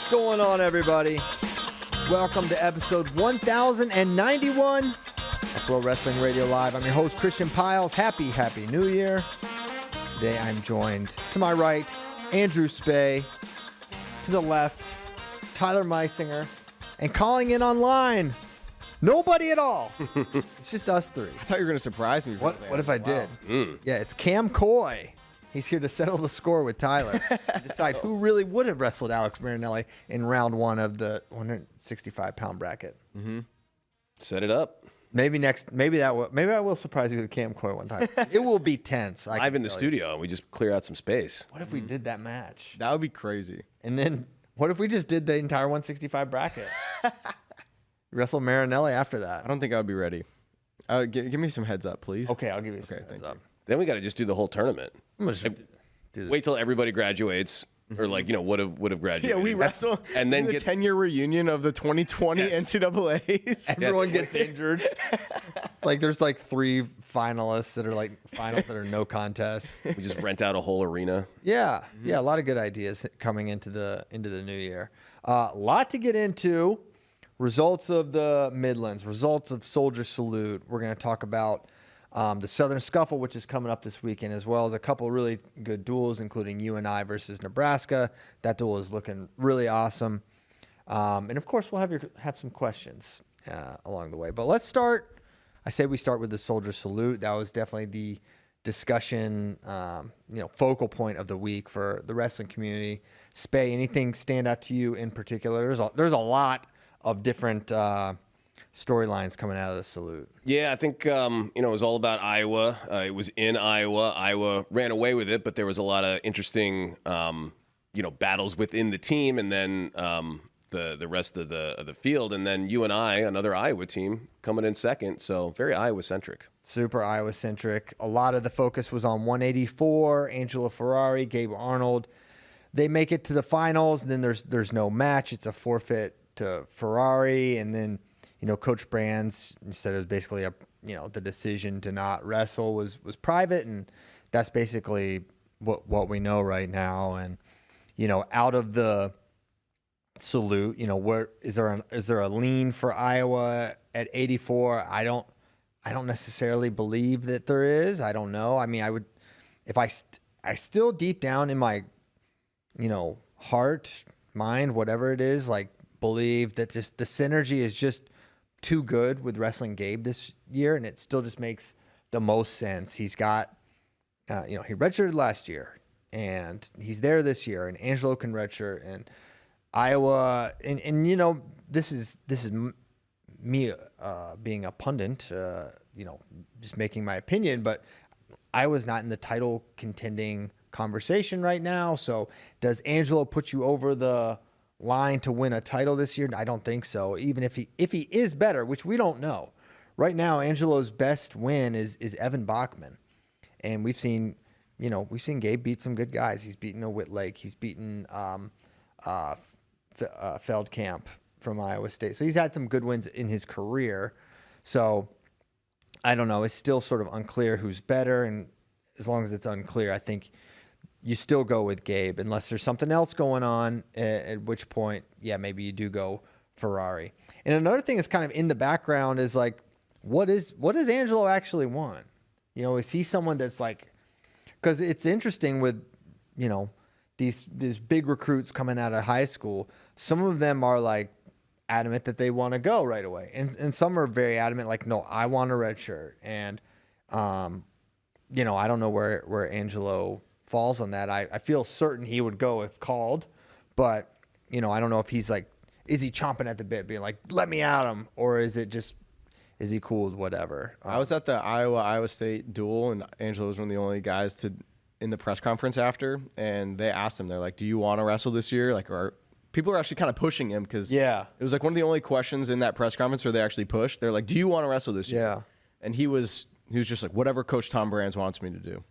What's going on, everybody? Welcome to episode 1091 of Flow Wrestling Radio Live. I'm your host, Christian Piles. Happy New Year. Today I'm joined to my right, Andrew Spey. To the left, Tyler Meisinger. And calling in online, nobody at all. It's just us three. I thought you were going to surprise me. What if I did? Yeah, it's Cam Coy. He's here to settle the score with Tyler and decide who really would have wrestled Alex Marinelli in round one of the 165-pound bracket. Mm-hmm. Set it up. Maybe I will surprise you with Cam Coy one time. It will be tense. Live in the studio, and we just clear out some space. What if we did that match? That would be crazy. And then what if we just did the entire 165 bracket? Wrestle Marinelli after that. I don't think I would be ready. Give me some heads up, please. Okay, I'll give you some heads up. Then we got to just do the whole tournament. I'm gonna just wait till everybody graduates, or would have graduated. Yeah, we wrestle, and then the 10-year reunion of the 2020 NCAAs. Everyone gets injured. It's like there's like three finalists that are like finals that are no contest. We just rent out a whole arena. Yeah, a lot of good ideas coming into the new year. A lot to get into. Results of the Midlands, results of Soldier Salute. We're going to talk about the Southern Scuffle, which is coming up this weekend, as well as a couple really good duels, including UNI versus Nebraska. That duel is looking really awesome. And, of course, we'll have some questions along the way. But let's start. I say we start with the Soldier Salute. That was definitely the discussion, focal point of the week for the wrestling community. Spey, anything stand out to you in particular? There's a lot of different storylines coming out of the salute. Yeah, I think it was all about Iowa. It was in Iowa. Iowa ran away with it, but there was a lot of interesting battles within the team, and then the rest of the field, and then UNI, another Iowa team, coming in second. So very Iowa centric. Super Iowa centric. A lot of the focus was on 184. Angelo Ferrari, Gabe Arnold. They make it to the finals, and then there's no match. It's a forfeit to Ferrari, and then Coach Brands said it was basically the decision to not wrestle was private, and that's basically what we know right now. And out of the salute, where is there a lean for Iowa at 84? I don't necessarily believe that there is. I don't know. I mean, I would, if I still deep down in my heart, mind, whatever it is, like, believe that just the synergy is just too good with Wrestling Gabe this year, and it still just makes the most sense. He's got, he redshirted last year, and he's there this year, and Angelo can redshirt, and Iowa, and this is me being a pundit, just making my opinion, but Iowa's not in the title contending conversation right now. So does Angelo put you over the line to win a title this year? I don't think so. Even if he is better, which we don't know. Right now, Angelo's best win is Evan Bachman. And we've seen Gabe beat some good guys. He's beaten a Whitlake. He's beaten Feldkamp from Iowa State. So he's had some good wins in his career. So I don't know. It's still sort of unclear who's better. And as long as it's unclear, I think you still go with Gabe unless there's something else going on, at which point, yeah, maybe you do go Ferrari. And another thing that's kind of in the background is like, what does Angelo actually want? Is he someone that's like, because it's interesting with, these big recruits coming out of high school. Some of them are like adamant that they want to go right away. And some are very adamant, like, no, I want a red shirt. And, I don't know where Angelo falls on that. I feel certain he would go if called, but I don't know if he's like, is he chomping at the bit being like, let me at him, or is he cool with whatever? I was at the Iowa State duel, and Angelo was one of the only guys in the press conference after, and they asked him, they're like, do you want to wrestle this year? Like, or people are actually kind of pushing him, because it was like one of the only questions in that press conference where they actually pushed. They're like, do you want to wrestle this year? Yeah. And he was just like, whatever Coach Tom Brands wants me to do.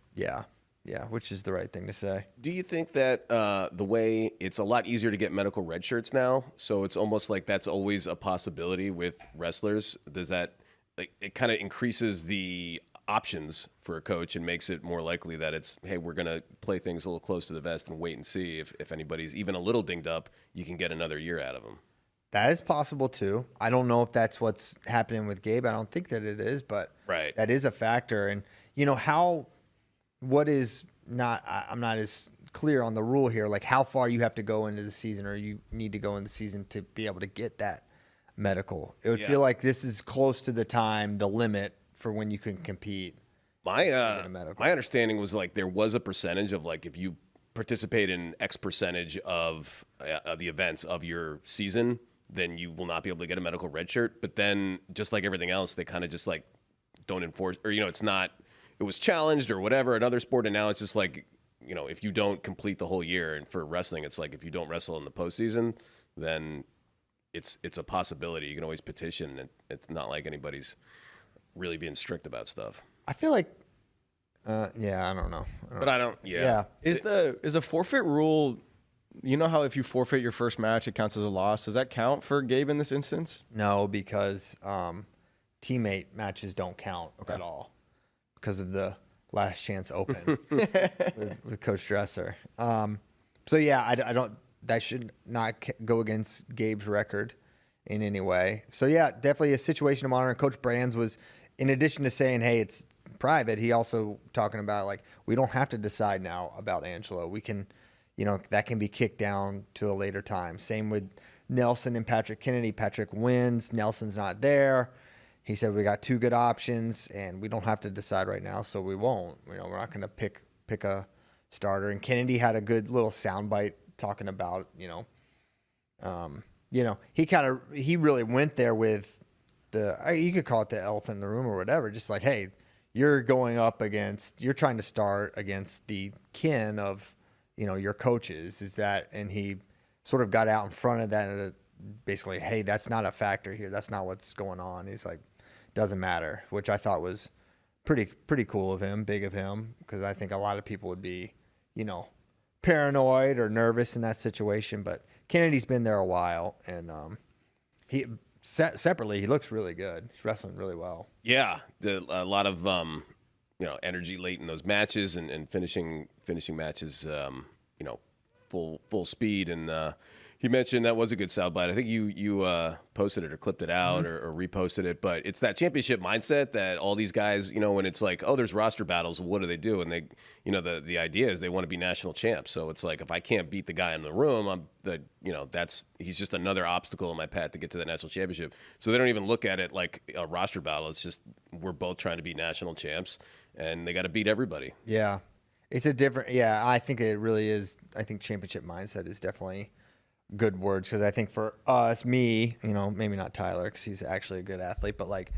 Yeah, which is the right thing to say. Do you think that the way it's a lot easier to get medical red shirts now, so it's almost like that's always a possibility with wrestlers? Does that, like, it kind of increases the options for a coach and makes it more likely that it's, hey, we're going to play things a little close to the vest and wait and see if anybody's even a little dinged up, you can get another year out of them. That is possible too. I don't know if that's what's happening with Gabe. I don't think that it is, but Right. that is a factor. And you know what is not? I'm not as clear on the rule here. Like how far you have to go into the season, or you need to go in the season to be able to get that medical. It would feel like this is close to the limit for when you can compete. My understanding was like there was a percentage of like if you participate in X percentage of the events of your season, then you will not be able to get a medical red shirt. But then just like everything else, they kind of just like don't enforce, or, it's not, it was challenged or whatever, another sport. And now it's just like, if you don't complete the whole year, and for wrestling, it's like, if you don't wrestle in the postseason, then it's a possibility. You can always petition. And it's not like anybody's really being strict about stuff. I feel like, I don't know. Yeah. Is the forfeit rule? You know how if you forfeit your first match, it counts as a loss. Does that count for Gabe in this instance? No, because teammate matches don't count at all because of the last chance open with Coach Dresser. So yeah, I don't. That should not go against Gabe's record in any way. So yeah, definitely a situation to monitor. And Coach Brands was, in addition to saying, "Hey, it's private," he also talking about like we don't have to decide now about Angelo. We can. That can be kicked down to a later time. Same with Nelson and Patrick Kennedy. Patrick wins. Nelson's not there. He said we got two good options, and we don't have to decide right now, so we won't. We're not going to pick a starter. And Kennedy had a good little soundbite talking about, he really went there with you could call it the elephant in the room or whatever. Just like, hey, you're trying to start against the kin of, your coaches, and he sort of got out in front of that, basically, hey, that's not a factor here. That's not what's going on. He's like, doesn't matter, which I thought was pretty cool of him, big of him, because I think a lot of people would be, paranoid or nervous in that situation. But Kennedy's been there a while, and he separately, he looks really good. He's wrestling really well. Yeah, a lot of energy late in those matches and finishing matches, full speed. And he mentioned that was a good soundbite. I think you posted it or clipped it out or reposted it. But it's that championship mindset that all these guys, when it's like, oh, there's roster battles, what do they do? And they, the idea is they want to be national champs. So it's like if I can't beat the guy in the room, he's just another obstacle in my path to get to the national championship. So they don't even look at it like a roster battle. It's just we're both trying to be national champs, and they got to beat everybody. Yeah, it's a different. Yeah, I think it really is. I think championship mindset is definitely good words, because I think for us, maybe not Tyler because he's actually a good athlete, but like,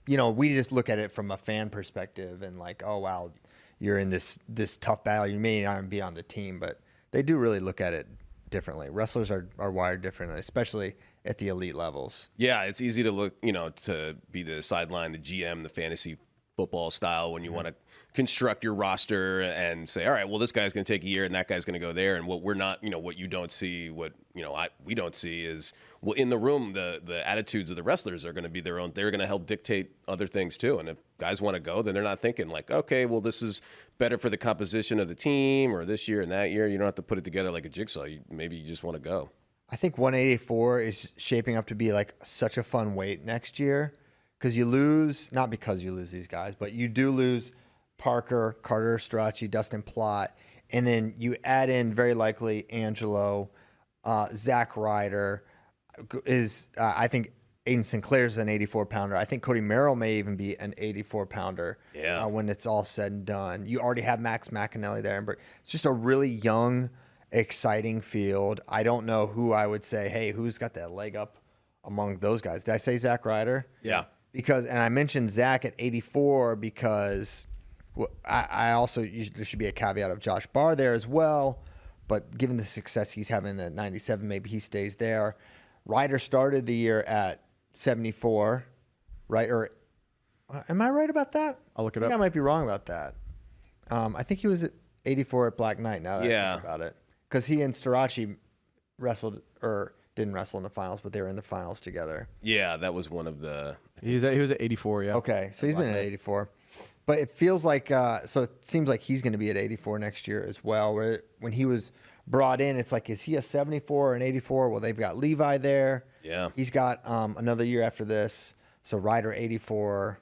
we just look at it from a fan perspective and like, oh wow, you're in this tough battle. You may not be on the team, but they do really look at it differently. Wrestlers are wired differently, especially at the elite levels. Yeah, it's easy to look, to be the sideline, the GM, the fantasy football style when you want to construct your roster and say, all right, well, this guy's going to take a year and that guy's going to go there. And what we're not, what you don't see, we don't see is, well, in the room, the attitudes of the wrestlers are going to be their own. They're going to help dictate other things too. And if guys want to go, then they're not thinking like, okay, well, this is better for the composition of the team or this year and that year. You don't have to put it together like a jigsaw. Maybe you just want to go. I think 184 is shaping up to be like such a fun weight next year, because you lose, not because you lose these guys, but you do lose Parker, Carter Strachey, Dustin Plott, and then you add in very likely Angelo, Zach Ryder is, I think Aiden Sinclair's an 84-pounder. I think Cody Merrill may even be an 84-pounder when it's all said and done. You already have Max McAnally there. It's just a really young, exciting field. I don't know who I would say, hey, who's got that leg up among those guys? Did I say Zach Ryder? Yeah. And I mentioned Zach at 84 because I also, there should be a caveat of Josh Barr there as well. But given the success he's having at 97, maybe he stays there. Ryder started the year at 74, right? Or am I right about that? I'll look it I think up. I might be wrong about that. I think he was at 84 at Black Knight now that I think about it. Because he and Strachey didn't wrestle in the finals, but they were in the finals together. Yeah, that was one of the... He was at 84, yeah. Okay, so he's been at 84. But it feels like so it seems like he's going to be at 84 next year as well. Where when he was brought in, it's like, is he a 74 or an 84? Well, they've got Levi there. Yeah. He's got another year after this. So Ryder 84.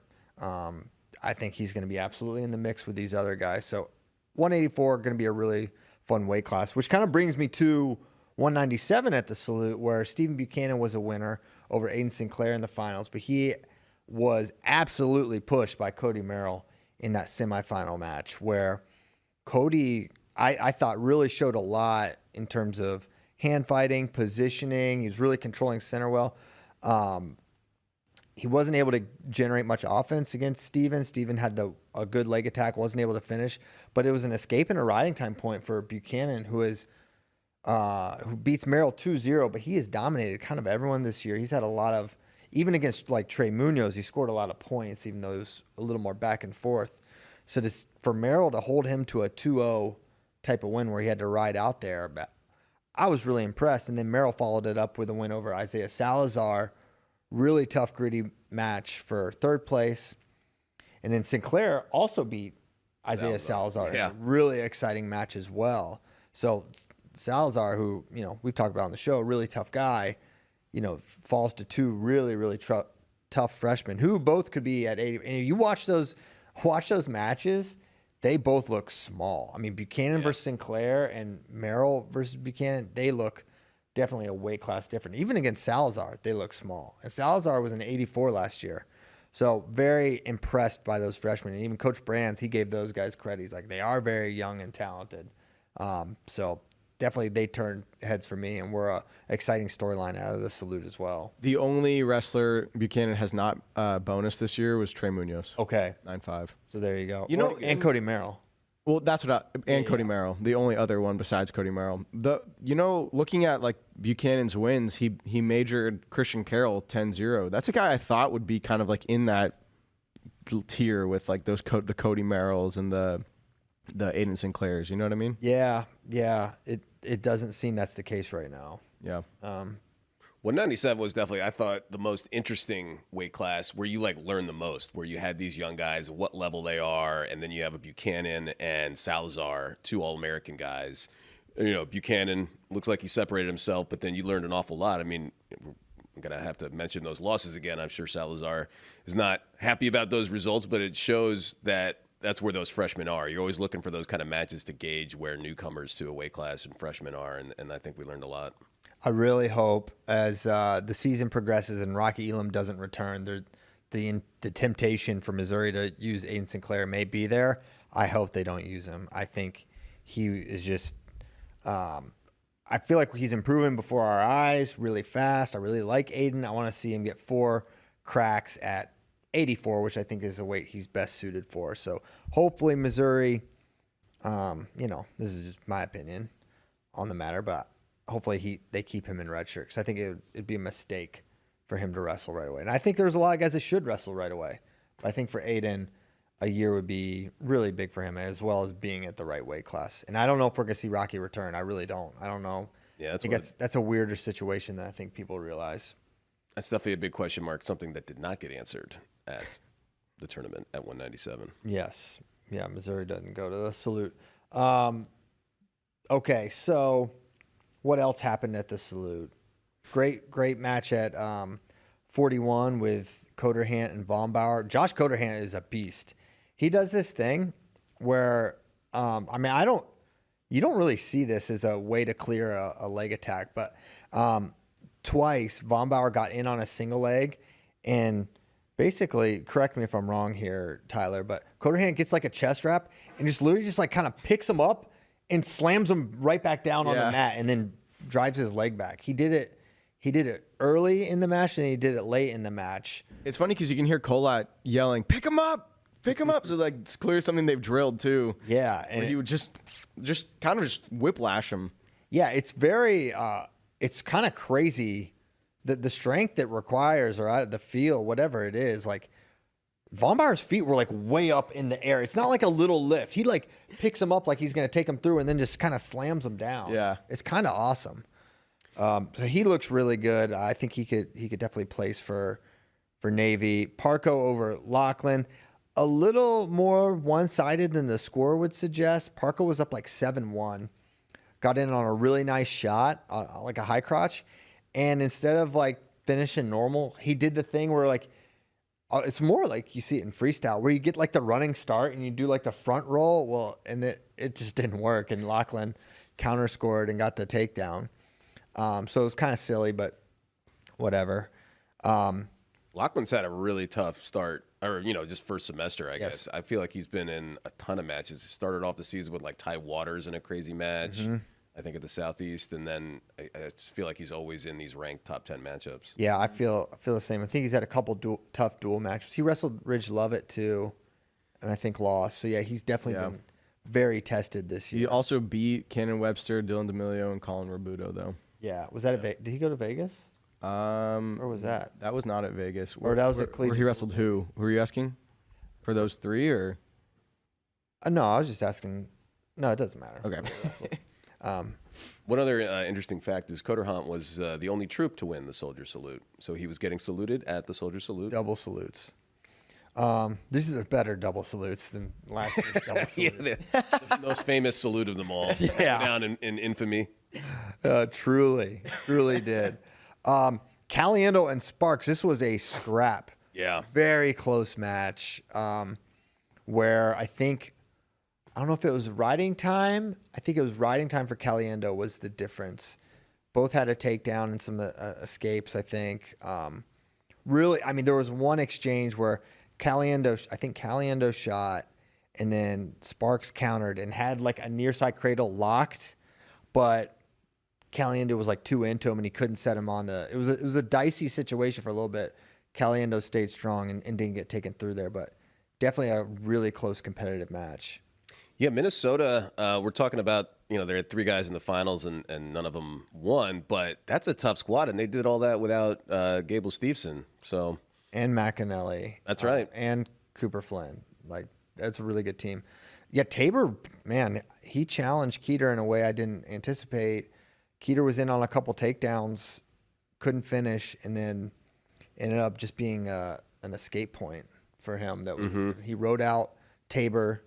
I think he's going to be absolutely in the mix with these other guys. So 184 going to be a really fun weight class, which kind of brings me to 197 at the Salute, where Stephen Buchanan was a winner over Aiden Sinclair in the finals, but he was absolutely pushed by Cody Merrill in that semifinal match, where Cody, I thought, really showed a lot in terms of hand fighting, positioning. He was really controlling center well. He wasn't able to generate much offense against Steven. Steven had a good leg attack, wasn't able to finish, but it was an escape and a riding time point for Buchanan, who beats Merrill 2-0, but he has dominated kind of everyone this year. He's had a lot of, even against like Trey Munoz, he scored a lot of points, even though it was a little more back and forth. So for Merrill to hold him to a 2-0 type of win where he had to ride out there, I was really impressed. And then Merrill followed it up with a win over Isaiah Salazar. Really tough, gritty match for third place. And then Sinclair also beat Isaiah Salazar. Yeah. Really exciting match as well. So Salazar, who, we've talked about on the show, really tough guy, falls to two really, really tough freshmen who both could be at 80. And you watch those matches, they both look small. I mean, Buchanan versus Sinclair and Merrill versus Buchanan, they look definitely a weight class different. Even against Salazar, they look small. And Salazar was an 84 last year. So very impressed by those freshmen. And even Coach Brands, he gave those guys credit. He's like, they are very young and talented. So definitely they turned heads for me, and we're a exciting storyline out of the Salute as well. The only wrestler Buchanan has not bonus this year was Trey Munoz. Okay. 9-5. So there you go. And Cody Merrill. Well, that's Cody Merrill, the only other one besides Cody Merrill. Looking at like Buchanan's wins, he majored Christian Carroll 10-0. That's a guy I thought would be kind of like in that tier with like those the Cody Merrills and the Aiden Sinclairs. You know what I mean? Yeah. It doesn't seem that's the case right now. Yeah. 197 was definitely, I thought, the most interesting weight class where you like learn the most, where you had these young guys, what level they are, and then you have a Buchanan and Salazar, two All-American guys. Buchanan looks like he separated himself, but then you learned an awful lot. I mean, I'm going to have to mention those losses again. I'm sure Salazar is not happy about those results, but it shows that that's where those freshmen are. You're always looking for those kind of matches to gauge where newcomers to a weight class and freshmen are, and I think we learned a lot. I really hope as the season progresses and Rocky Elam doesn't return, the temptation for Missouri to use Aiden Sinclair may be there. I hope they don't use him. I think he is just I feel like he's improving before our eyes really fast. I really like Aiden. I want to see him get 4 cracks at 84, which I think is a weight he's best suited for. So hopefully Missouri, this is just my opinion on the matter, but hopefully they keep him in red shirt, because I think it'd be a mistake for him to wrestle right away. And I think there's a lot of guys that should wrestle right away. But I think for Aiden, a year would be really big for him, as well as being at the right weight class. And I don't know if we're going to see Rocky return. I really don't. I don't know. Yeah, that's a weirder situation than I think people realize. That's definitely a big question mark, something that did not get answered at the tournament at 197. Yes. Yeah, Missouri doesn't go to the Salute. Okay, so what else happened at the Salute? Great match at 41 with Coderhant and Vombauer. Josh Coderhant is a beast. He does this thing where, you don't really see this as a way to clear a leg attack, but twice Vombauer got in on a single leg, and basically, correct me if I'm wrong here, Tyler, but Coderhant gets like a chest wrap and just literally just like kind of picks him up and slams him right back down on the mat, and then drives his leg back. He did it early in the match, and he did it late in the match. It's funny because you can hear Kolat yelling, "Pick him up! Pick him up!" So like it's clearly something they've drilled too. Yeah, and he would just kind of whiplash him. Yeah, it's very it's kind of crazy the strength it requires, or out of the feel, whatever it is. Like Vombauer's feet were like way up in the air. It's not like a little lift. He like picks him up like he's gonna take him through, and then just kind of slams him down. Yeah, it's kind of awesome. So he looks really good. I think he could definitely place for Navy. Parco over Lachlan. a little more one-sided than the score would suggest. Parker was up like 7-1, got in on a really nice shot, like a high crotch, and instead of like finishing normal, he did the thing where like it's more like you see it in freestyle where you get like the running start and you do like the front roll. Well, and it just didn't work, and Lachlan counter scored and got the takedown. So it was kind of silly, but whatever. Lachlan's had a really tough start, or just first semester, I guess. I feel like he's been in a ton of matches. He started off the season with like Ty Waters in a crazy match, I think at the Southeast, and then I just feel like he's always in these ranked top 10 matchups. Yeah, I feel the same. I think he's had a couple tough dual matches. He wrestled Ridge Lovett too, and I think lost. So yeah, he's definitely been very tested this year. He also beat Cannon Webster, Dylan D'Amelio, and Colin Robuto though. Yeah, was that did he go to Vegas? Or was that? That was not at Vegas. Or that was at Cleveland. Where he wrestled who? Who are you asking? For those three or? No, I was just asking. No, it doesn't matter. Okay. One other interesting fact is Coder Hunt was the only troop to win the Soldier Salute. So he was getting saluted at the Soldier Salute. Double salutes. These are better double salutes than last year's double salutes. The most famous salute of them all. Down in infamy. Truly did. Caliendo and Sparks, this was a scrap. Yeah. Very close match where I don't know if it was riding time. I think it was riding time for Caliendo was the difference. Both had a takedown and some escapes, I think. Really, there was one exchange where Caliendo shot and then Sparks countered and had like a near side cradle locked, but Caliendo was like too into him and he couldn't set him on to. It was a dicey situation for a little bit. Caliendo stayed strong and didn't get taken through there, but definitely a really close competitive match. Yeah, Minnesota, we're talking about, there had 3 guys in the finals and none of them won, but that's a tough squad, and they did all that without Gable Steveson. So and McAnally. That's right. And Cooper Flynn. Like, that's a really good team. Yeah, Tabor, man, he challenged Keeter in a way I didn't anticipate. Keeter was in on a couple takedowns, couldn't finish, and then ended up just being an escape point for him. That was he rode out Tabor,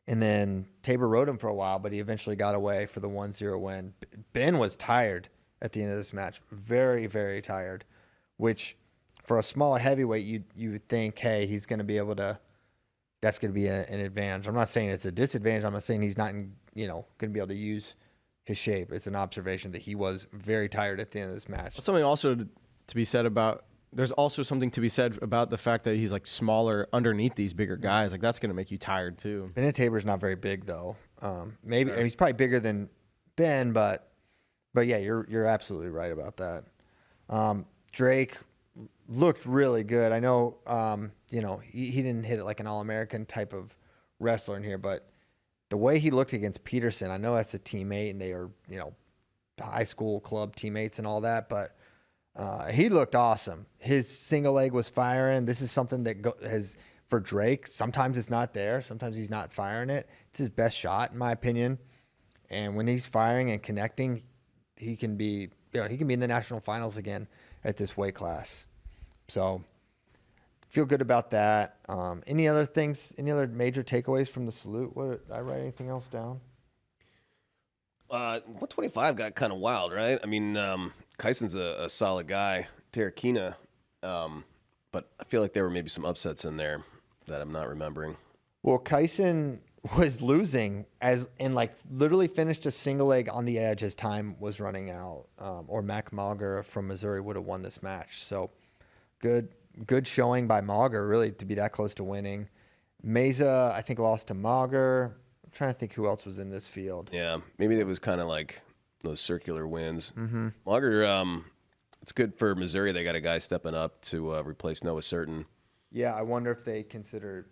and then Tabor rode him for a while, but he eventually got away for the 1-0 win. Ben was tired at the end of this match, very, very tired, which for a smaller heavyweight, you would think, hey, he's going to be able to. That's going to be an advantage. I'm not saying it's a disadvantage. I'm not saying he's not, going to be able to use his shape. It's an observation that he was very tired at the end of this match. Something also to be said about. There's also something to be said about the fact that he's like smaller underneath these bigger guys. Like that's going to make you tired too. Ben Tabor's not very big though. Maybe he's probably bigger than Ben, but yeah, you're absolutely right about that. Drake looked really good. I know, he didn't hit it like an All-American type of wrestler in here, but the way he looked against Peterson, I know that's a teammate and they are, high school club teammates and all that, but he looked awesome. His single leg was firing. This is something that has for Drake. Sometimes it's not there. Sometimes he's not firing it. It's his best shot, in my opinion. And when he's firing and connecting, he can be, he can be in the national finals again at this weight class. So feel good about that. Any other things? Any other major takeaways from the salute? What did I write anything else down? 125 got kind of wild, right? Kyson's a solid guy, Terrakina, but I feel like there were maybe some upsets in there that I'm not remembering. Well, Kyson was losing and literally finished a single leg on the edge as time was running out, or Mac Mauger from Missouri would have won this match. So good showing by Mauger, really, to be that close to winning. Meza, I think, lost to Mauger. I'm trying to think who else was in this field. Yeah, maybe it was kind of like those circular wins. Mauger, it's good for Missouri. They got a guy stepping up to replace Noah Certain. Yeah, I wonder if they consider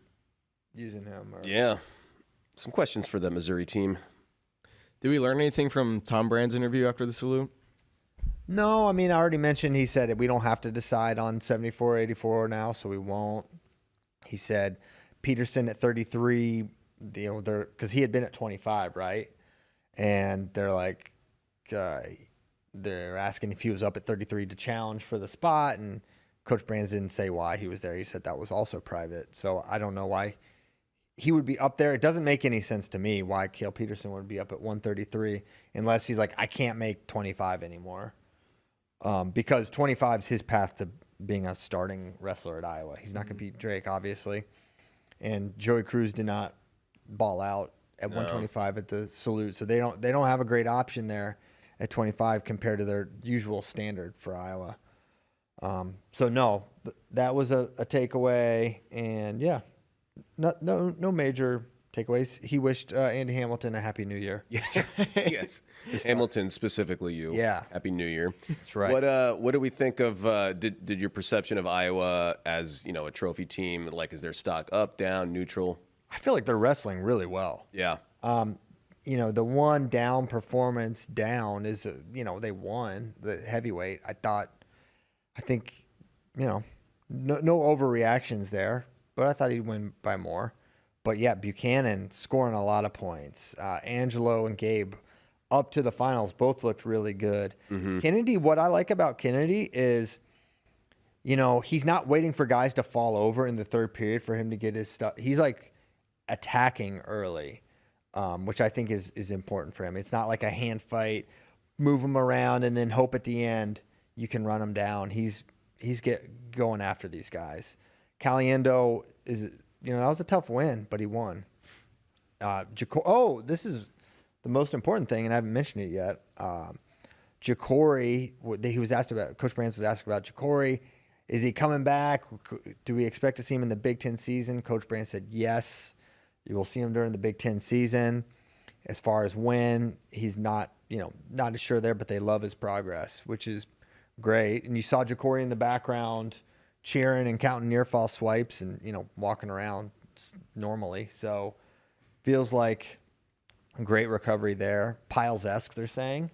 using him. Yeah, some questions for the Missouri team. Did we learn anything from Tom Brand's interview after the salute? No, I already mentioned, he said we don't have to decide on 74 or 84 now, so we won't. He said Peterson at 33, because he had been at 25, right? And they're like, they're asking if he was up at 33 to challenge for the spot, and Coach Brands didn't say why he was there. He said that was also private. So I don't know why he would be up there. It doesn't make any sense to me why Cale Peterson would be up at 133 unless he's like, I can't make 25 anymore. Because 25 is his path to being a starting wrestler at Iowa. He's not going to beat Drake, obviously. And Joey Cruz did not ball out at 125 at the Salute. So they don't have a great option there at 25 compared to their usual standard for Iowa. So no, that was a takeaway, and yeah, no major takeaways. He wished Andy Hamilton a happy New Year. Yes, yes. Hamilton specifically, you. Yeah. Happy New Year. That's right. What do we think of? Did your perception of Iowa as a trophy team? Like, is their stock up, down, neutral? I feel like they're wrestling really well. Yeah. The one down performance down is they won the heavyweight. I think, no overreactions there, but I thought he'd win by more. But yeah, Buchanan scoring a lot of points. Angelo and Gabe up to the finals both looked really good. Mm-hmm. Kennedy, what I like about Kennedy is, he's not waiting for guys to fall over in the third period for him to get his stuff. He's like attacking early, which I think is important for him. It's not like a hand fight, move him around, and then hope at the end you can run him down. He's going after these guys. Caliendo is, that was a tough win, but he won. This is the most important thing, and I haven't mentioned it yet. Ja'Cory, he was asked about, Coach Brands was asked about Ja'Cory. Is he coming back? Do we expect to see him in the Big Ten season? Coach Brands said yes. You will see him during the Big Ten season. As far as when, he's not as sure there, but they love his progress, which is great. And you saw Ja'Cory in the background cheering and counting near fall swipes and, walking around normally. So feels like a great recovery there. Piles-esque, they're saying.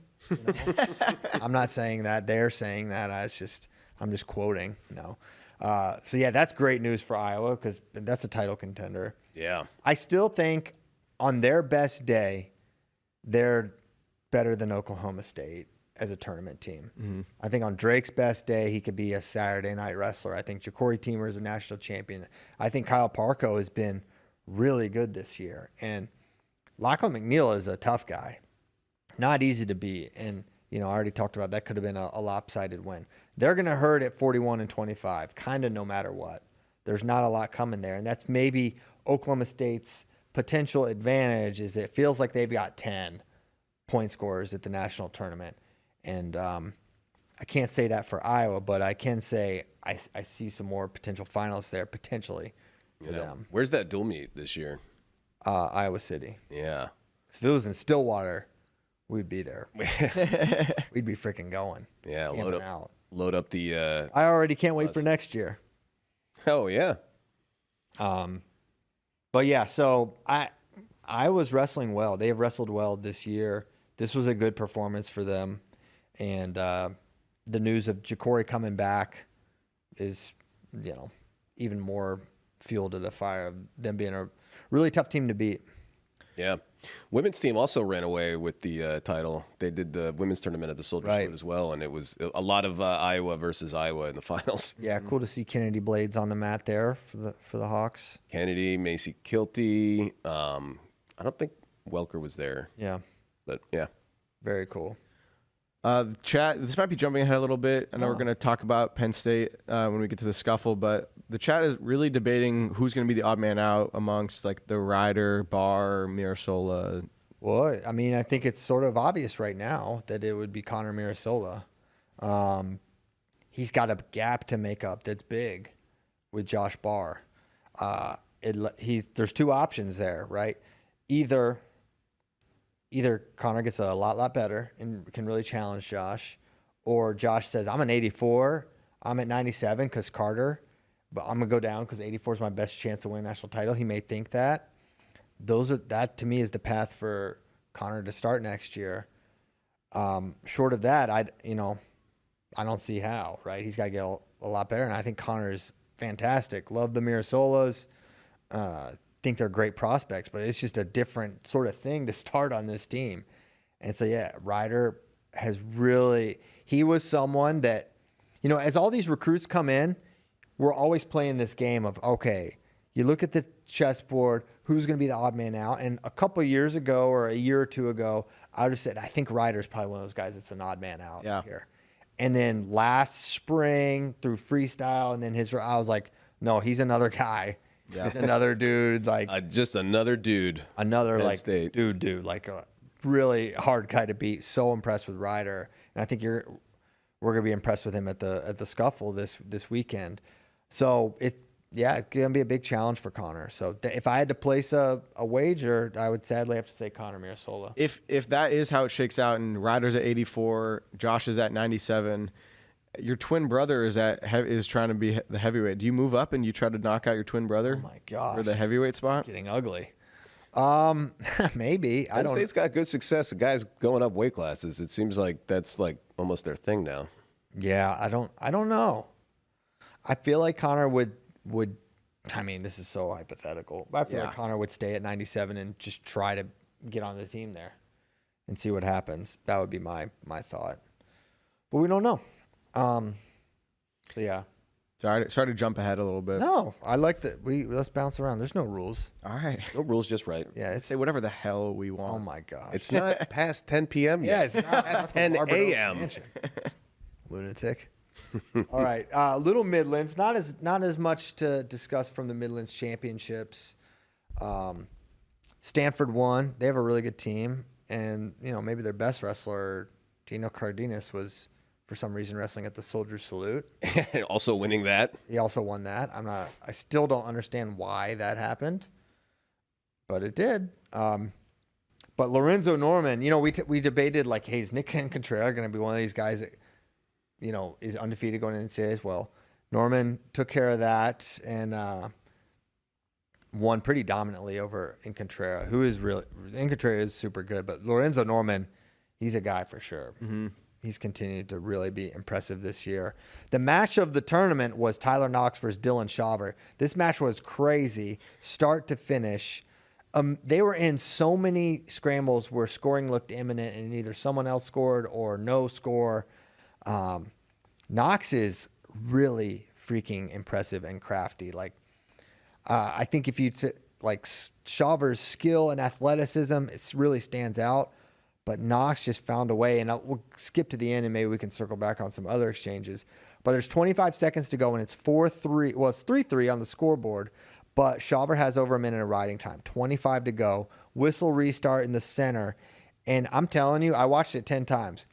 I'm not saying that. They're saying that. I'm just quoting. No. So yeah, that's great news for Iowa because that's a title contender. Yeah. I still think on their best day, they're better than Oklahoma State as a tournament team. Mm-hmm. I think on Drake's best day, he could be a Saturday night wrestler. I think Ja'Cory Teamer is a national champion. I think Kyle Parko has been really good this year. And Lachlan McNeil is a tough guy. Not easy to beat. And, I already talked about that could have been a lopsided win. They're going to hurt at 41-25, kind of no matter what. There's not a lot coming there. And that's maybe Oklahoma State's potential advantage is it feels like they've got 10 point scorers at the national tournament. And I can't say that for Iowa, but I can say I see some more potential finalists there potentially for them. Where's that dual meet this year? Iowa City. Yeah. If it was in Stillwater, we'd be there. We'd be freaking going. Yeah, load up the. I already can't wait for next year. Oh yeah. But yeah, so I was wrestling well. They have wrestled well this year. This was a good performance for them. And the news of Ja'Cory coming back is, even more fuel to the fire of them being a really tough team to beat. Yeah. Women's team also ran away with the title. They did the women's tournament at the Soldier Field as well, and it was a lot of Iowa versus Iowa in the finals. Yeah, cool to see Kennedy Blades on the mat there for the Hawks. Kennedy, Macy Kilty. I don't think Welker was there. Yeah. But, yeah. Very cool. Chat, this might be jumping ahead a little bit. I know we're going to talk about Penn State when we get to the Scuffle, but the chat is really debating who's going to be the odd man out amongst like the Ryder, Barr, Mirasola. Well, I mean, I think it's sort of obvious right now that it would be Connor Mirasola. He's got a gap to make up that's big with Josh Barr. There's two options there, right? Either Connor gets a lot better and can really challenge Josh, or Josh says, I'm an 84, I'm at 97 because Carter, but I'm going to go down because 84 is my best chance to win a national title. He may think that. That to me is the path for Connor to start next year. Short of that, I don't see how, right? He's got to get a lot better, and I think Connor's fantastic. Love the Mirasolas. Think they're great prospects, but it's just a different sort of thing to start on this team. And so, yeah, Ryder he was someone that you know, as all these recruits come in, we're always playing this game of, okay, you look at the chessboard, who's going to be the odd man out? And a couple of years ago or a year or two ago, I would have said, I think Ryder's probably one of those guys that's an odd man out here. And then last spring through freestyle and then I was like, no, he's another guy. Yeah. He's another dude. Like just another dude. Another like dude, like a really hard guy to beat. So impressed with Ryder. And I think we're going to be impressed with him at the Scuffle this weekend. So it's going to be a big challenge for Connor. So if I had to place a wager, I would sadly have to say Connor Mirasola. If that is how it shakes out and Ryder's at 84, Josh is at 97, your twin brother is trying to be the heavyweight. Do you move up and you try to knock out your twin brother? Oh my gosh. For the heavyweight spot? It's getting ugly. Maybe. Penn State's got good success. The guys going up weight classes. It seems like that's like almost their thing now. Yeah, I don't know. I feel like Connor would. I mean, this is so hypothetical, but I feel like Connor would stay at 97 and just try to get on the team there and see what happens. That would be my thought, but we don't know. So yeah. Sorry to jump ahead a little bit. No, I like that. Let's bounce around. There's no rules. All right. No rules, just right. Yeah. Say whatever the hell we want. Oh my gosh. It's not past 10 p.m. yet. Yeah, it's not past 10 a.m. Lunatic. All right, little Midlands. Not as much to discuss from the Midlands championships. Stanford won. They have a really good team, and you know maybe their best wrestler, Dino Cardenas, was for some reason wrestling at the Soldier Salute. Also winning that. He also won that. I still don't understand why that happened, but it did. But Lorenzo Norman, you know, we debated like, hey, is Nick Contreras going to be one of these guys that, you know, is undefeated going into the series? Well, Norman took care of that and won pretty dominantly over Contreras, who is really Contreras is super good, but Lorenzo Norman, he's a guy for sure. Mm-hmm. He's continued to really be impressive this year. The match of the tournament was Tyler Knox versus Dylan Shaver. This match was crazy, start to finish. They were in so many scrambles where scoring looked imminent and either someone else scored or no score. Knox is really freaking impressive and crafty. Like, I think if you like Shaver's skill and athleticism, it really stands out. But Knox just found a way, and we'll skip to the end, and maybe we can circle back on some other exchanges. But there's 25 seconds to go, and it's 4-3. Well, it's 3-3 on the scoreboard, but Shaver has over a minute of riding time. 25 to go. Whistle restart in the center, and I'm telling you, I watched it 10 times.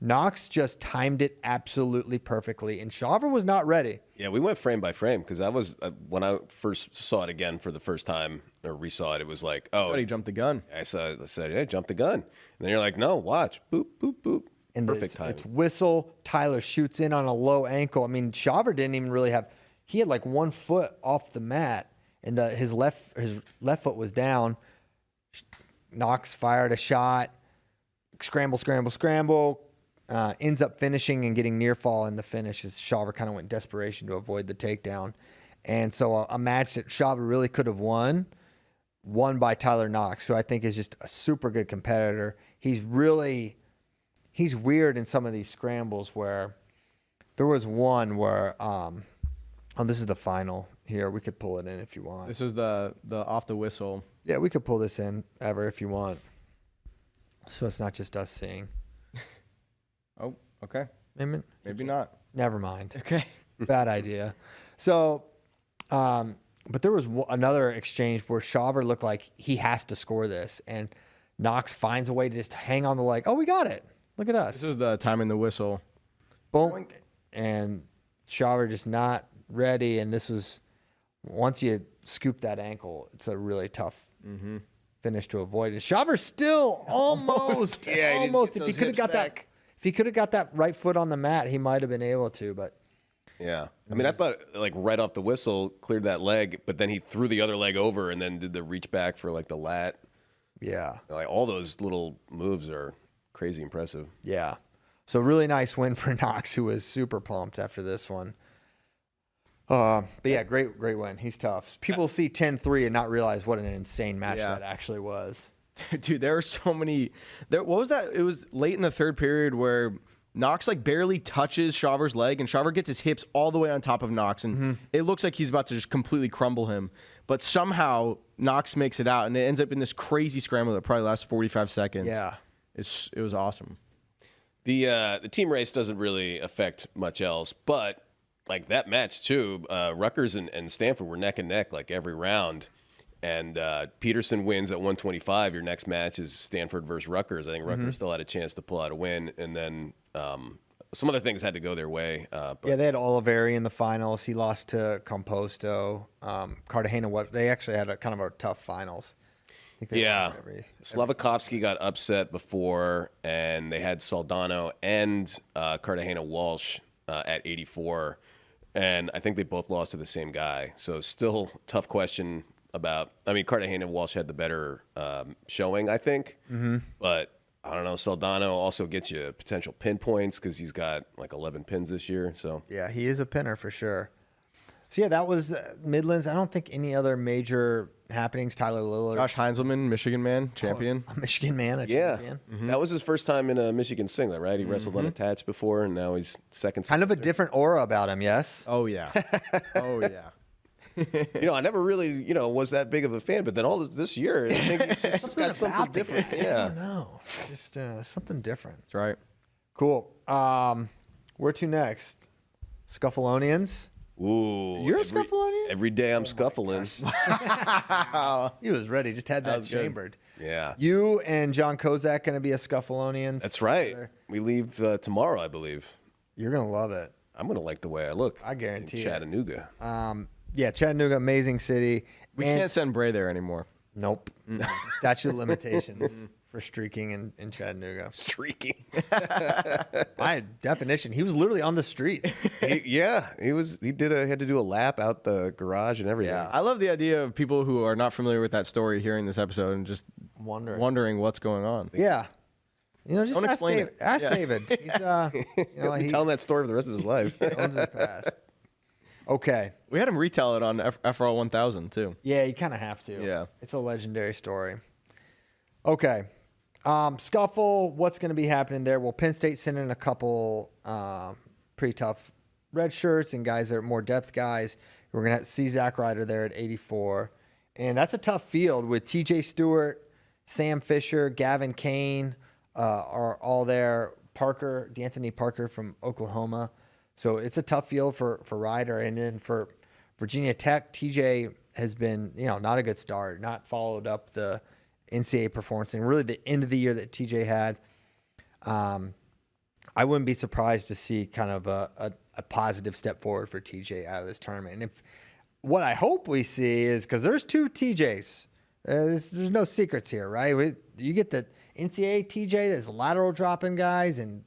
Knox just timed it absolutely perfectly, and Shaver was not ready. Yeah, we went frame by frame because I was when I first saw it again for the first time or resaw it, it was like, oh, he jumped the gun. I said, hey, jump the gun, and then you're like, no, watch, boop, boop, boop, and perfect time. It's whistle. Tyler shoots in on a low ankle. I mean, Shaver didn't even really have. He had like 1 foot off the mat, and his left foot was down. Knox fired a shot. Scramble, scramble, scramble. Ends up finishing and getting near fall in the finish as Shaver kind of went desperation to avoid the takedown. And so a match that Shaver really could have won by Tyler Knox, who I think is just a super good competitor. He's weird in some of these scrambles where there was one where, this is the final here. We could pull it in if you want. This is the off the whistle. Yeah, we could pull this in ever if you want. So it's not just us seeing. Oh, okay. Maybe not. Never mind. Okay. Bad idea. So, but there was another exchange where Shaver looked like he has to score this, and Knox finds a way to just hang on the leg. Oh, we got it. Look at us. This is the timing the whistle. Boom. And Shaver just not ready, and this was, once you scoop that ankle, it's a really tough finish to avoid. And Shaver still almost. If he could have got that. If he could have got that right foot on the mat, he might have been able to, but. Yeah. I mean, I thought like right off the whistle, cleared that leg, but then he threw the other leg over and then did the reach back for like the lat. Yeah. Like all those little moves are crazy impressive. Yeah. So really nice win for Knox, who was super pumped after this one. But yeah, great win. He's tough. People see 10-3 and not realize what an insane match that actually was. Dude, there were so many. What was that? It was late in the third period where Knox like barely touches Shawver's leg, and Shawver gets his hips all the way on top of Knox, and it looks like he's about to just completely crumble him. But somehow Knox makes it out, and it ends up in this crazy scramble that probably lasts 45 seconds. Yeah. It was awesome. The team race doesn't really affect much else, but like that match too, Rutgers and Stanford were neck and neck like every round. And Peterson wins at 125. Your next match is Stanford versus Rutgers. I think Rutgers still had a chance to pull out a win. And then some other things had to go their way. But Yeah, they had Oliveri in the finals. He lost to Composto. Cartagena, they actually had a kind of a tough finals. I think they lost Slavakovsky got upset before, and they had Saldano and Cartagena Walsh at 84. And I think they both lost to the same guy. So still tough question about, I mean, Cartagena Walsh had the better showing, I think. But I don't know. Saldano also gets you potential pin points because he's got like 11 pins this year. So Yeah, he is a pinner for sure. So yeah, that was Midlands. I don't think any other major happenings. Tyler Lillard, Josh Heinzelman, Michigan man, champion. a Michigan man, a champion. that was his first time in a Michigan singlet, right? He wrestled unattached before, and now he's second. Kind of a different aura about him, yes. Oh yeah. Oh yeah. I never really, was that big of a fan, but then all this year, I think it's just got something different. I Yeah. don't know. Just something different. That's right. Cool. Where to next? Scuffleonians. Ooh. You're a Scuffleonian? Every day I'm scuffling. He was ready. Just had that was good. chambered. Yeah. You and John Kozak going to be a Scuffleonians. That's right. together? We leave tomorrow, I believe. You're going to love it. I'm going to like the way I look. I guarantee in it. Chattanooga. Yeah, Chattanooga, amazing city. We And- can't send Bray there anymore. Nope. Statute of limitations for streaking in Chattanooga. Streaking. By definition, he was literally on the street. He had to do a lap out the garage and everything. Yeah. I love the idea of people who are not familiar with that story hearing this episode and just wondering what's going on. Yeah. Just Don't ask explain David. it. Ask Yeah. David. He's, He'll be he telling that story for the rest of his life. owns his past. Okay. We had him retell it on FRL 1000 too. Yeah, you kind of have to. Yeah. It's a legendary story. Okay. Scuffle, what's going to be happening there? Well, Penn State sent in a couple pretty tough red shirts and guys that are more depth guys. We're going to see Zach Ryder there at 84. And that's a tough field with TJ Stewart, Sam Fisher, Gavin Kane are all there. D'Anthony Parker from Oklahoma. So it's a tough field for Ryder. And then for Virginia Tech, TJ has been, not a good start, not followed up the NCAA performance. And really the end of the year that TJ had, I wouldn't be surprised to see kind of a positive step forward for TJ out of this tournament. And what I hope we see is, because there's two TJs, there's no secrets here, right? You get the NCAA TJ that's lateral dropping guys and,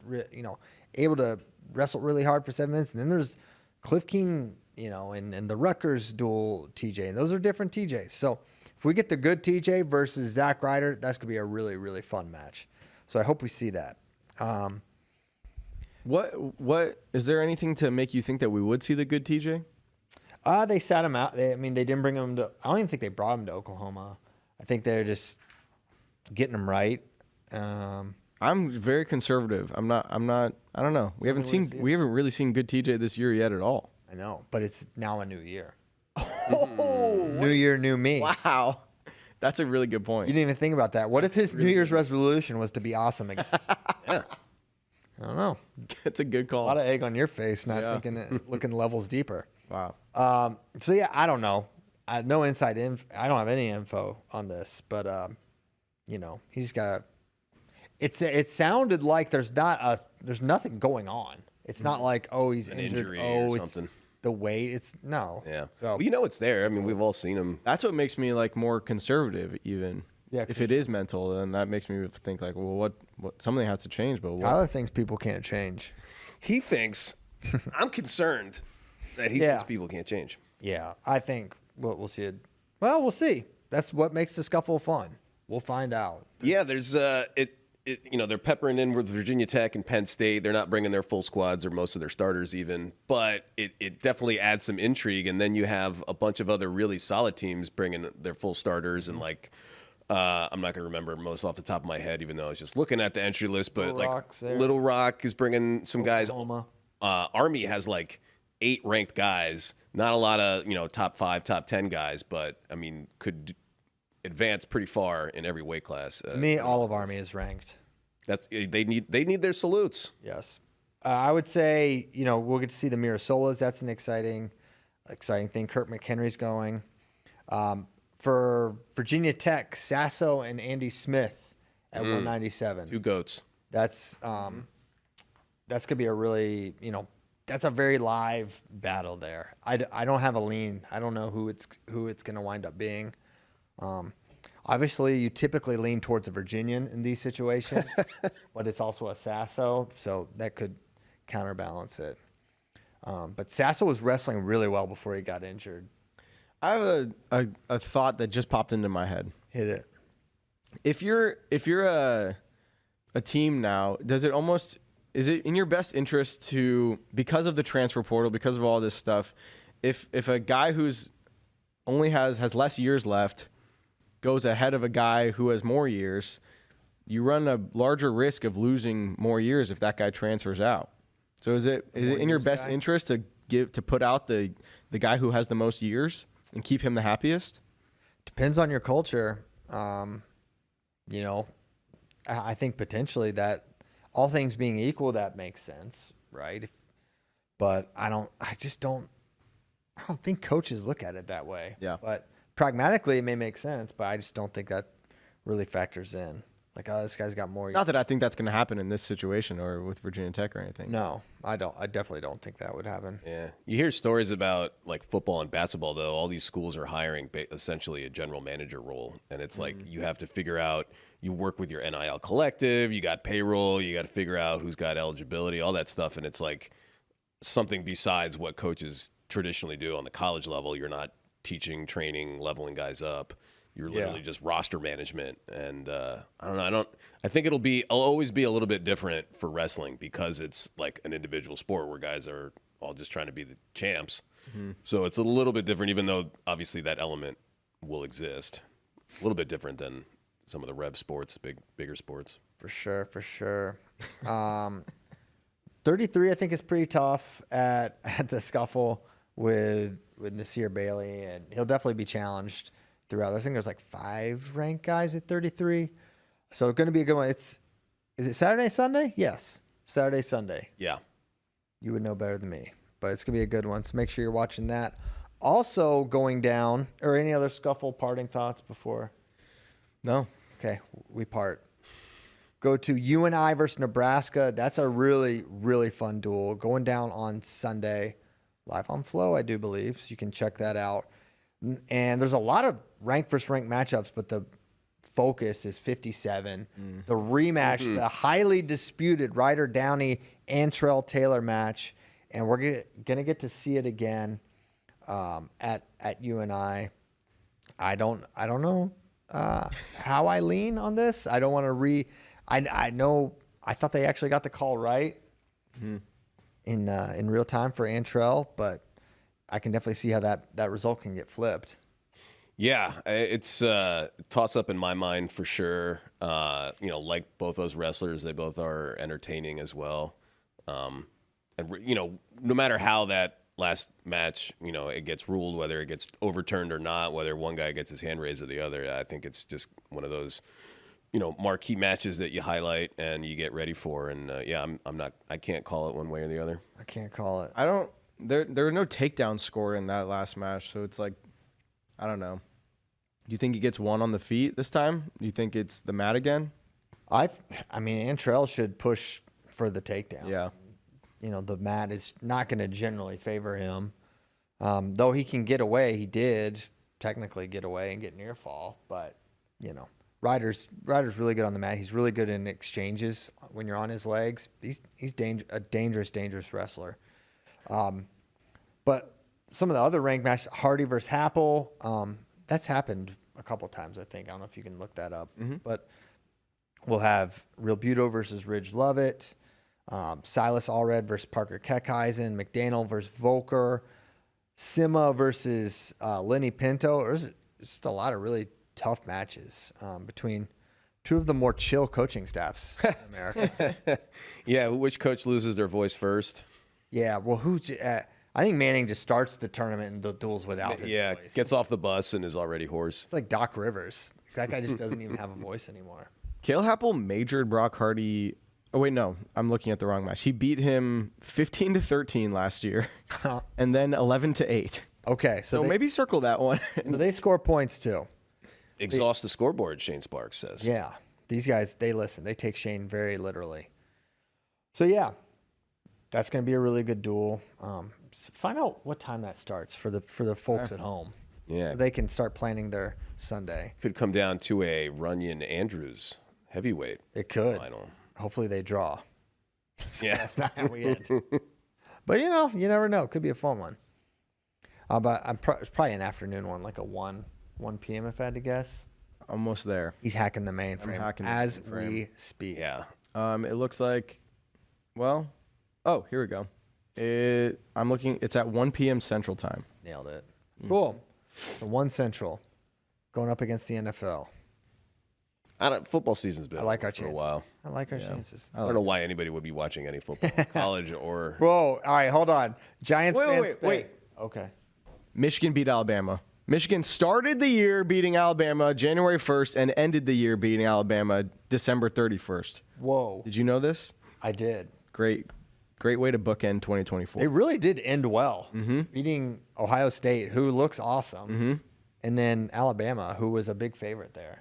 able to wrestle really hard for 7 minutes. And then there's Cliff Keen, and the Rutgers dual TJ. And those are different TJs. So if we get the good TJ versus Zach Ryder, that's going to be a really, really fun match. So I hope we see that. What is there anything to make you think that we would see the good TJ? They sat him out. They didn't bring him to. I don't even think they brought him to Oklahoma. I think they're just getting him right. I'm very conservative. I'm not. I don't know. We haven't really seen good TJ this year yet at all. I know, but it's now a new year. New year, new me. Wow, that's a really good point. You didn't even think about that. What if his New Year's resolution was to be awesome again? Yeah. I don't know. It's a good call. A lot of egg on your face, not thinking, looking levels deeper. Wow. So yeah, I don't know. I have no inside info. I don't have any info on this, but he's got. It sounded like there's nothing going on. It's not like he's An injured. injury or It's something. the weight. It's no. Yeah. So Well, it's there. I mean, we've all seen him. That's what makes me like more conservative, even. Yeah, If it is mental, then that makes me think like, well, what something has to change, but what? Tyler thinks people can't change. He thinks, I'm concerned that he thinks people can't change. Yeah, I think we'll see it. Well, we'll see. That's what makes the scuffle fun. We'll find out. Yeah, there's they're peppering in with Virginia Tech and Penn State. They're not bringing their full squads or most of their starters even, but it definitely adds some intrigue. And then you have a bunch of other really solid teams bringing their full starters and like I'm not going to remember most off the top of my head, even though I was just looking at the entry list. But Little Rock is bringing some Oklahoma. guys. Army has like 8 ranked guys. Not a lot of top 5, top 10 guys, but I mean could advance pretty far in every weight class. To me, all of Army is ranked. They need their salutes. Yes, I would say we'll get to see the Mirasolas. That's an exciting thing. Kurt McHenry's going. For Virginia Tech, Sasso and Andy Smith at 197. 2 goats. That's gonna be a really that's a very live battle there. I don't have a lean. I don't know who it's gonna wind up being. Obviously, you typically lean towards a Virginian in these situations, but it's also a Sasso, so that could counterbalance it. But Sasso was wrestling really well before he got injured. I have a thought that just popped into my head. Hit it. If you're a team now, is it in your best interest to, because of the transfer portal, because of all this stuff, if a guy who's only has less years left goes ahead of a guy who has more years, you run a larger risk of losing more years if that guy transfers out. So is it in your best interest to put out the guy who has the most years and keep him the happiest? Depends on your culture. I think potentially that, all things being equal, that makes sense, right? But I don't think coaches look at it that way. Yeah. But pragmatically, it may make sense, but I just don't think that really factors in. Like, oh, this guy's got more. Not that I think that's going to happen in this situation or with Virginia Tech or anything. No, I don't. I definitely don't think that would happen. Yeah. You hear stories about like football and basketball, though. All these schools are hiring essentially a general manager role. And it's like you have to figure out, you work with your NIL collective, you got payroll, you got to figure out who's got eligibility, all that stuff. And it's like something besides what coaches traditionally do on the college level. You're not teaching, training, leveling guys up. You're literally just roster management. And I don't know. I think it'll always be a little bit different for wrestling because it's like an individual sport where guys are all just trying to be the champs. Mm-hmm. So it's a little bit different, even though obviously that element will exist. A little bit different than some of the rev sports, bigger sports. For sure. 33, I think, is pretty tough at the Scuffle with Nasir Bailey, and he'll definitely be challenged throughout. I think there's like 5 ranked guys at 33. So it's going to be a good one. Is it Saturday, Sunday? Yes. Saturday, Sunday. Yeah. You would know better than me, but it's going to be a good one. So make sure you're watching that. Also going down, or any other Scuffle parting thoughts before? No. Okay, we part. Go to UNI versus Nebraska. That's a really, really fun duel. Going down on Sunday. Live on Flow, I do believe. So you can check that out. And there's a lot of ranked versus ranked matchups, but the focus is 57. The rematch, the highly disputed Ryder Downey and Trell Taylor match. And we're going to get to see it again at UNI. I don't know how I lean on this. I don't want to I know I thought they actually got the call right in real time for Antrell, but I can definitely see how that result can get flipped. Yeah, it's a toss-up in my mind for sure. Like both those wrestlers, they both are entertaining as well. And, no matter how that last match, it gets ruled, whether it gets overturned or not, whether one guy gets his hand raised or the other, I think it's just one of those, marquee matches that you highlight and you get ready for. And, I can't call it one way or the other. I can't call it. There were no takedowns scored in that last match, so it's like, I don't know. Do you think he gets one on the feet this time? Do you think it's the mat again? Antrell should push for the takedown. Yeah. The mat is not going to generally favor him. Though he can get away, he did technically get away and get near fall, but Ryder's really good on the mat. He's really good in exchanges when you're on his legs. He's a dangerous wrestler. But some of the other ranked matches, Hardy versus Happel, that's happened a couple times, I think. I don't know if you can look that up. Mm-hmm. But we'll have Real Buto versus Ridge Lovett, Silas Allred versus Parker Keckheisen, McDaniel versus Volker, Sima versus Lenny Pinto. There's just a lot of really tough matches between two of the more chill coaching staffs in America. Yeah, which coach loses their voice first? Yeah, well, I think Manning just starts the tournament and the duels without his voice. Gets off the bus and is already hoarse. It's like Doc Rivers. That guy just doesn't even have a voice anymore. Cale Happel majored Brock Hardy. Oh wait, no, I'm looking at the wrong match. He beat him 15-13 last year, and then 11-8. Okay, So maybe circle that one. so they score points too. Exhaust the scoreboard, Shane Sparks says. Yeah, these guys, they listen. They take Shane very literally. So yeah, that's going to be a really good duel. Find out what time that starts for the folks at home. Yeah. So they can start planning their Sunday. Could come down to a Runyon Andrews heavyweight It could. final. Hopefully they draw. Yeah. That's not how we end. But you never know. Could be a fun one. But it's probably an afternoon one, like a 1 p.m. if I had to guess. Almost there. He's hacking the mainframe as we speak. Yeah. It looks like, well, oh, here we go. I'm looking. It's at 1 p.m. Central Time. Nailed it. Cool. So 1 Central going up against the NFL. Football season's been I like over our for chances. a while. I like our chances. I don't know why anybody would be watching any football, college or. Whoa. All right. Hold on. Giants fans. Wait. Okay. Michigan beat Alabama. Michigan started the year beating Alabama January 1st and ended the year beating Alabama December 31st. Whoa. Did you know this? I did. Great way to bookend 2024. It really did end well. Beating Ohio State, who looks awesome. And then Alabama, who was a big favorite there.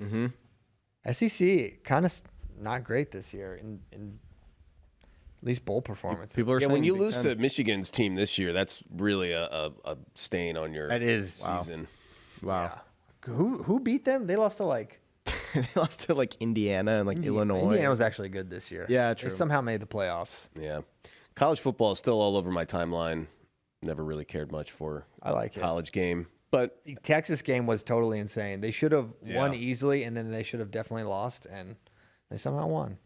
SEC, kind of not great this year in at least bowl performances. People are Yeah, saying when you Big lose Ten. to Michigan's team this year, that's really a stain on your season. Wow. Who beat them? They lost to like They lost to like Indiana and like Illinois. Indiana was actually good this year. Yeah, true. They somehow made the playoffs. Yeah. College football is still all over my timeline. Never really cared much for I like it. college game. But The Texas game was totally insane. They should have won Yeah. easily, and then they should have definitely lost, and they somehow won.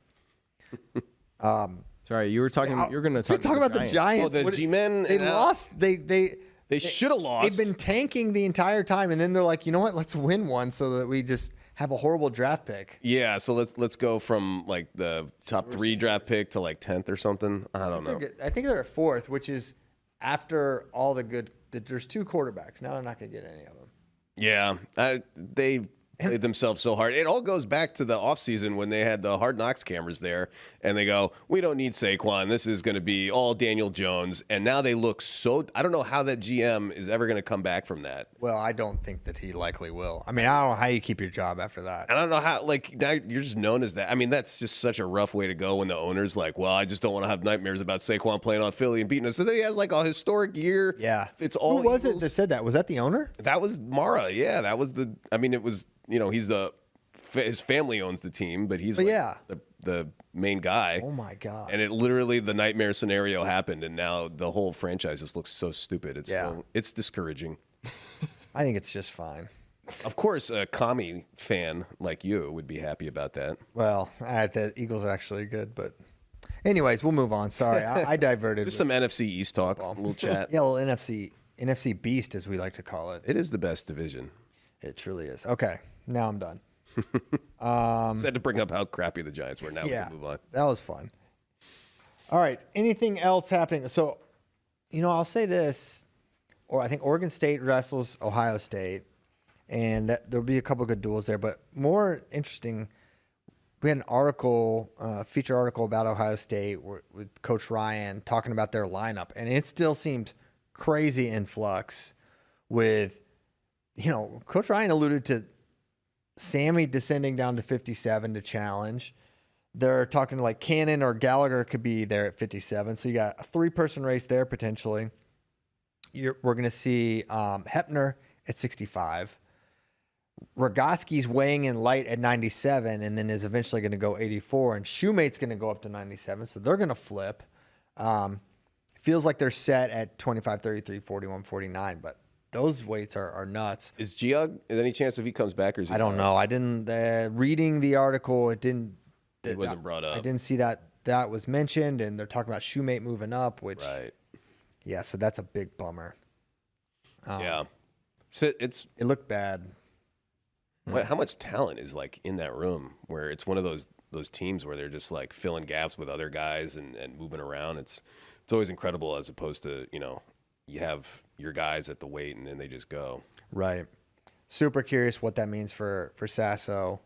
Sorry, you were talking. You're going to Talk about the Giants. the What- G-men, They lost. They should have lost. They've been tanking the entire time, and then they're like, you know what? Let's win one so that we just have a horrible draft pick. Yeah, so let's go from like the top 3 draft pick to like 10th or something. I don't know. I think they're at 4th, which is after all the good. There's 2 quarterbacks. Now they're not going to get any of them. Yeah, they played themselves so hard. It all goes back to the offseason when they had the Hard Knocks cameras there, and they go, we don't need Saquon. This is going to be all Daniel Jones. And now they look so – I don't know how that GM is ever going to come back from that. Well, I don't think that he likely will. I mean, I don't know how you keep your job after that. And I don't know how – like, now you're just known as that. I mean, that's just such a rough way to go when the owner's like, well, I just don't want to have nightmares about Saquon playing on Philly and beating us. So then he has like a historic year. Yeah. It's all Who was it Eagles. that said that? Was that the owner? That was Mara. Yeah, that was the – I mean, it was – he's his family owns the team, but he's the main guy. Oh my God. And it literally the nightmare scenario happened, and now the whole franchise just looks so stupid. It's discouraging. I think it's just fine. Of course, a commie fan like you would be happy about that. Well, the Eagles are actually good, but anyways, we'll move on. Sorry, I diverted. Just some NFC East talk, a little chat. Yeah, well, NFC Beast, as we like to call it. It is the best division. It truly is. Okay, now I'm done. Just had to bring up how crappy the Giants were. Now we can move on. That was fun. All right, anything else happening? So, I'll say this, or I think Oregon State wrestles Ohio State, and there'll be a couple good duels there. But more interesting, we had an article, feature article about Ohio State with Coach Ryan talking about their lineup, and it still seemed crazy in flux with, Coach Ryan alluded to Sammy descending down to 57 to challenge. They're talking to like Cannon or Gallagher could be there at 57. So you got a 3-person race there potentially. We're going to see Hepner at 65. Rogoski's weighing in light at 97 and then is eventually going to go 84. And Shoemate's going to go up to 97. So they're going to flip. Feels like they're set at 25, 33, 41, 49. But those weights are nuts. Is Giog? Is any chance if he comes back, or is he I don't know. I didn't reading the article. It didn't. It wasn't brought up. I didn't see that was mentioned, and they're talking about Shoemate moving up, which Right. yeah. So that's a big bummer. Yeah. So It looked bad. How much talent is like in that room where it's one of those teams where they're just like filling gaps with other guys and moving around. It's always incredible as opposed to, you have your guys at the weight and then they just go. Right. Super curious what that means for Sasso.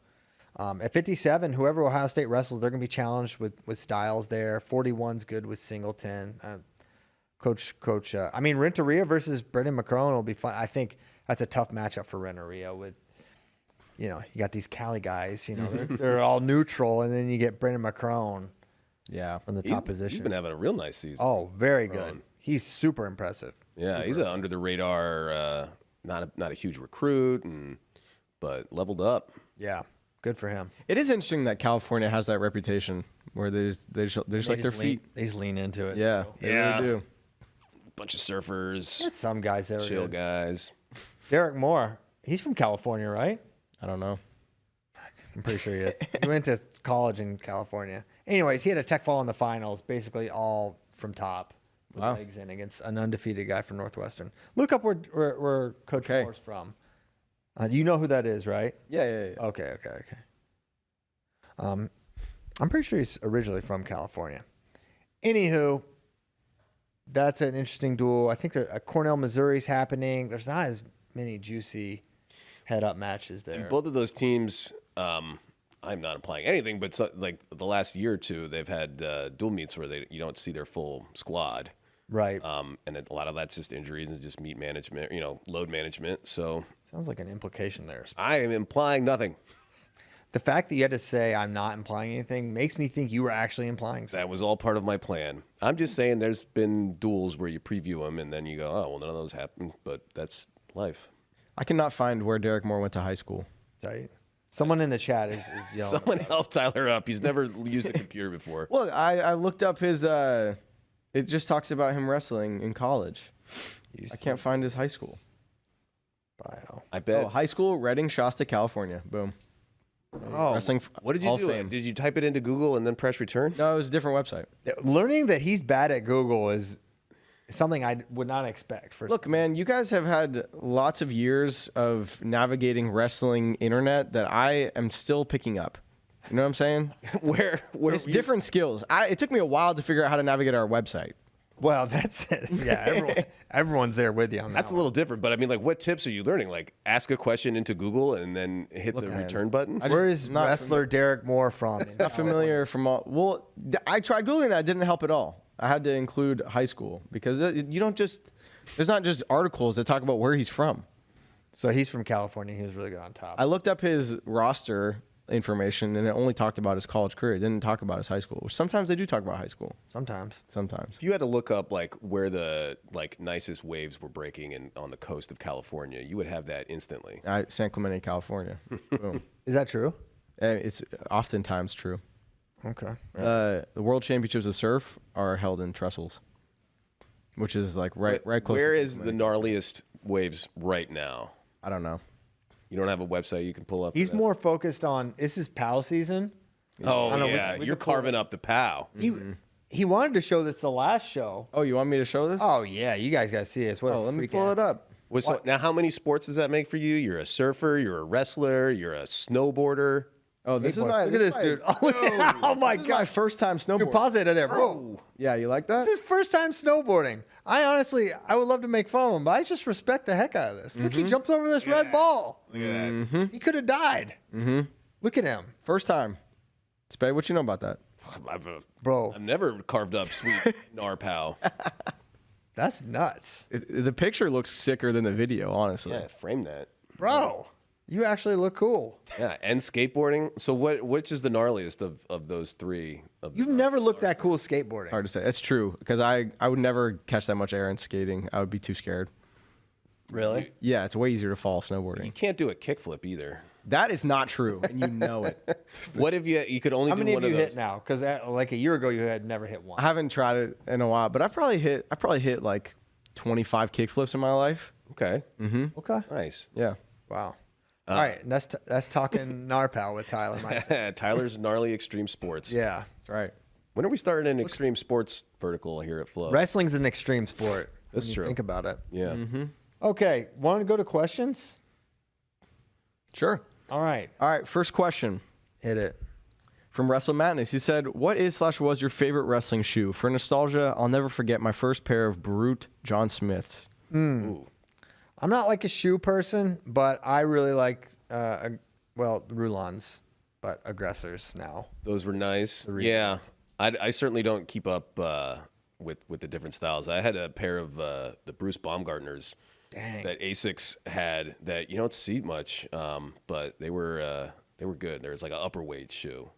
At 57, whoever Ohio State wrestles, they're going to be challenged with Styles there. 41's good with Singleton. Renteria versus Brendan McCrone will be fun. I think that's a tough matchup for Renteria with, you got these Cali guys, they're all neutral, and then you get Brendan McCrone from the top position. He's been having a real nice season. Oh, very good. He's super impressive. Yeah, he's an under the radar, not a huge recruit, but leveled up. Yeah, good for him. It is interesting that California has that reputation where they just like their feet. They just lean into it. Yeah, too. they really do. Bunch of surfers, There's some guys there. chill guys. Derek Moore, he's from California, right? I don't know. I'm pretty sure he is. He went to college in California. Anyways, he had a tech fall in the finals, basically all from top with legs in against an undefeated guy from Northwestern. Look up where Coach Moore's from. You know who that is, right? Yeah. Okay. I'm pretty sure he's originally from California. Anywho, that's an interesting duel. I think Cornell, Missouri's happening. There's not as many juicy head-up matches there. Both of those teams, I'm not implying anything, but like the last year or two, they've had dual meets where you don't see their full squad. Right. And a lot of that's just injuries and just meet management, load management. So sounds like an implication there. I am implying nothing. The fact that you had to say I'm not implying anything makes me think you were actually implying something. That was all part of my plan. I'm just saying there's been duels where you preview them and then you go, oh, well, none of those happened, but that's life. I cannot find where Derek Moore went to high school. Someone in the chat is yelling. Someone help Tyler up. He's never used a computer before. Well, I looked up his, it just talks about him wrestling in college. I can't find his high school bio. I bet. Oh, high school, Redding, Shasta, California. Boom. Oh, Wrestling. What did you do? Did you type it into Google and then press return? No, it was a different website. learning that he's bad at Google is something I would not expect. Look, man, you guys have had lots of years of navigating wrestling internet that I am still picking up. You know what I'm saying? where it's different skills. It took me a while to figure out how to navigate our website. Well, that's it. Yeah, everyone's there with you on that. That's a little different, but I mean, like, what tips are you learning? Like, ask a question into Google and then hit the return button? Where is wrestler Derek Moore from? Not familiar from all. Well, I tried Googling that. It didn't help at all. I had to include high school because you don't just, there's not just articles that talk about where he's from. So he's from California. He was really good on top. I looked up his roster information and it only talked about his college career. It didn't talk about his high school, which sometimes they do talk about high school. Sometimes. Sometimes. If you had to look up like where the nicest waves were breaking on the coast of California, you would have that instantly. San Clemente, California. Boom. Is that true? It's oftentimes true. Okay. The World Championships of Surf are held in Trestles, which is like right close. Where is the gnarliest waves right now? I don't know. You don't have a website you can pull up? He's more focused on, this is PAL season. Oh, yeah. You're carving up the POW. He wanted to show this the last show. Oh, you want me to show this? Oh, yeah. You guys got to see this. Let me pull it up. Now, how many sports does that make for you? You're a surfer, you're a wrestler, you're a snowboarder. Oh, this is my. Look at this dude. Oh my God. My first time snowboarding. Dude, pause it there, bro. Yeah, you like that? This is his first time snowboarding. I would love to make fun of him, but I just respect the heck out of this. Look, he jumps over this red ball. Look at that. He could have died. Look at him. First time. Spade, what you know about that? Bro. I've never carved up sweet NARPOW. That's nuts. The picture looks sicker than the video, honestly. Yeah, frame that. Bro, you actually look cool. Yeah, and skateboarding. So which is the gnarliest of those three? You've never looked that cool skateboarding. Hard to say. It's true, because I would never catch that much air in skating. I would be too scared. Really? Yeah, it's way easier to fall snowboarding. You can't do a kickflip either. That is not true, and you know it. What if you could only How do many one of you of those? hit now? Because like a year ago, you had never hit one. I haven't tried it in a while, but I probably hit like 25 kickflips in my life. Okay. Okay. Nice. Yeah. Wow. All right. That's talking NARPOW with Tyler Meissen. Tyler's gnarly extreme sports. Yeah. That's right. When are we starting an extreme sports vertical here at Flow? Wrestling's an extreme sport. That's when you true. Think about it. Yeah. Okay. Want to go to questions? Sure. All right. All right, first question. Hit it. From Wrestle Madness, he said, what is/was your favorite wrestling shoe? For nostalgia, I'll never forget my first pair of Brute John Smiths. Ooh. I'm not like a shoe person, but I really like, Rulons, but aggressors now. Those were nice. Yeah. I certainly don't keep up with the different styles. I had a pair of the Bruce Baumgartners that Asics had that you don't see much, but they were good. There was like an upper weight shoe.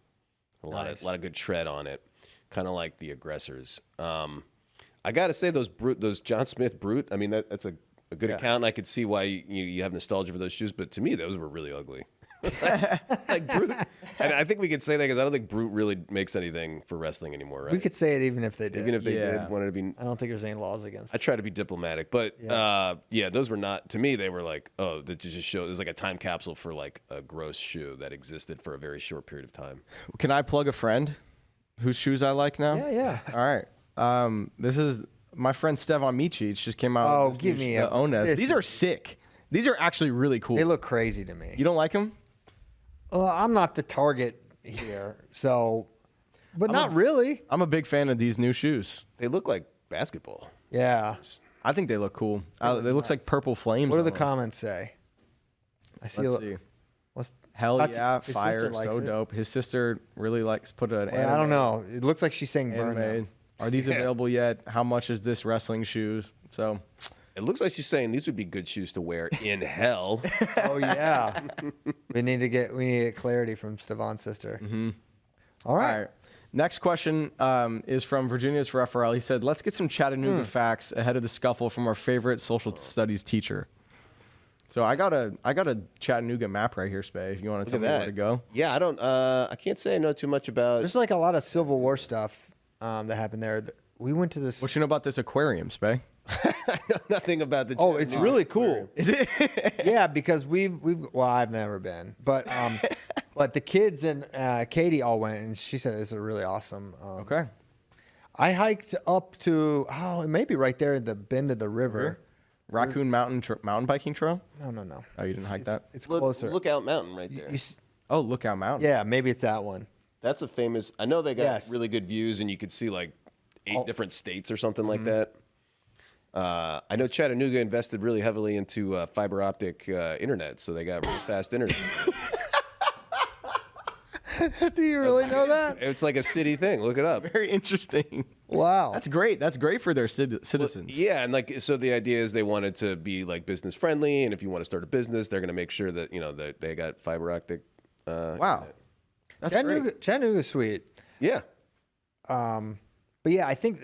A lot of good tread on it, kind of like the aggressors. I got to say those John Smith Brute. I mean that's a good account. And I could see why you have nostalgia for those shoes, but to me those were really ugly. Like Brute, and I think we could say that because I don't think Brute really makes anything for wrestling anymore, right? We could say it even if they did. Even if they did, wanted to be. I don't think there's any laws against I it. try to be diplomatic, but those were not. To me, they were like, that just shows. There's like a time capsule for like a gross shoe that existed for a very short period of time. Can I plug a friend whose shoes I like now? Yeah. All right. This is my friend Stevan Micic just came out. Oh, with this give new me the Onez. These are sick. These are actually really cool. They look crazy to me. You don't like them? I'm not the target here, so, but not really. I'm a big fan of these new shoes. They look like basketball. Yeah. I think they look cool. They look like purple flames. What do the almost. comments say? I see. Let's see. What's Hell His yeah, sister fire, likes so it. dope. His sister really likes put an Well, I don't know. It looks like she's saying burn them. anime. Are these available yet? How much is this wrestling shoes? So It looks like she's saying these would be good shoes to wear in hell. Oh yeah. we need to get clarity from Stevan's sister. Mm-hmm. All right. all right. Next question is from Virginia's for FRL. He said, let's get some Chattanooga facts ahead of the scuffle from our favorite social studies teacher. So I got a Chattanooga map right here, Spay, if you want to tell me where to go. Yeah, I can't say I know too much about. There's like a lot of Civil War stuff that happened there. We went to this. What you know about this aquarium, Spay? I know nothing about the. Oh, it's really cool. Is it? Yeah, because we've well, I've never been, but but the kids and Katie all went, and she said it's a really awesome. Okay. I hiked up to it may be right there at the bend of the river. Raccoon Mountain biking trail? No. Oh, you didn't hike that? It's closer. Lookout Mountain right there. Oh, Lookout Mountain. Yeah, maybe it's that one. That's a famous. I know they got Yes. really good views, and you could see like 8 different states or something like that. I know Chattanooga invested really heavily into fiber optic internet, so they got really fast internet. Do you really know that? It's like a city thing. Look it up. Very interesting. Wow. That's great. That's great for their citizens. Yeah, and like so, the idea is they wanted to be like business friendly, and if you want to start a business, they're going to make sure that that they got fiber optic. Wow. That's great. Chattanooga's sweet. Yeah. But yeah, I think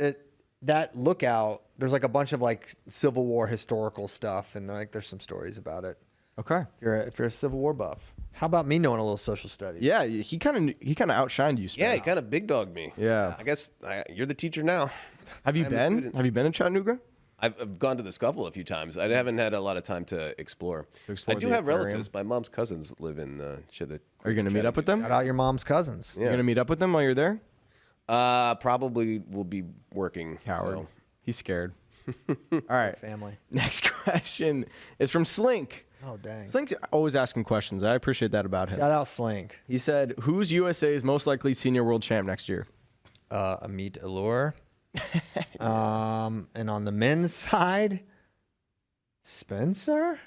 that lookout, there's like a bunch of like Civil War historical stuff, and like there's some stories about it. Okay. If you're a Civil War buff, how about me knowing a little social studies? Yeah, he kind of outshined you. Spence. Yeah, he kind of big dogged me. Yeah. I guess you're the teacher now. Have you I'm a been? student. Have you been in Chattanooga? I've gone to the Scuffle a few times. I haven't had a lot of time to explore. I do the have aquarium. relatives. My mom's cousins live in Chattanooga. Are you going to meet up with them? Shout out your mom's cousins. You're going to meet up with them while you're there? Probably will be working. Coward. so. He's scared. All right. Family. Next question is from Slink. Oh, dang. Slink's always asking questions. I appreciate that about him. Shout out Slink. He said, who's USA's most likely senior world champ next year? Amit Allure. And on the men's side, Spencer.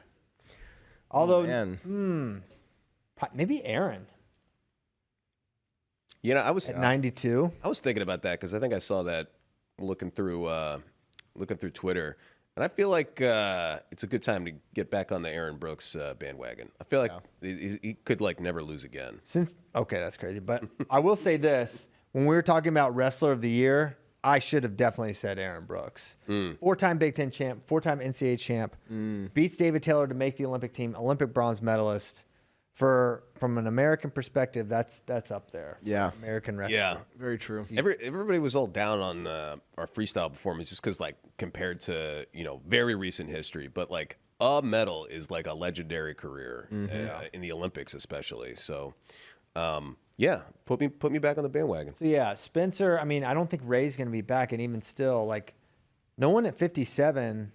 Although, Man. maybe Aaron I was at 92. I was thinking about that because I think I saw that looking through Twitter, and I feel like it's a good time to get back on the Aaron Brooks bandwagon. I feel like he could like never lose again. Okay, that's crazy. But I will say this: when we were talking about wrestler of the year, I should have definitely said Aaron Brooks. 4-time Big Ten champ, 4-time NCAA champ, beats David Taylor to make the Olympic team, Olympic bronze medalist. From an American perspective, that's up there. Yeah. American wrestling. Yeah, Very true. everybody was all down on our freestyle performance just because like compared to very recent history, but like a medal is like a legendary career in the Olympics especially. So. Yeah, put me back on the bandwagon. So yeah, Spencer. I mean, I don't think Ray's going to be back, and even still, like, no one at 57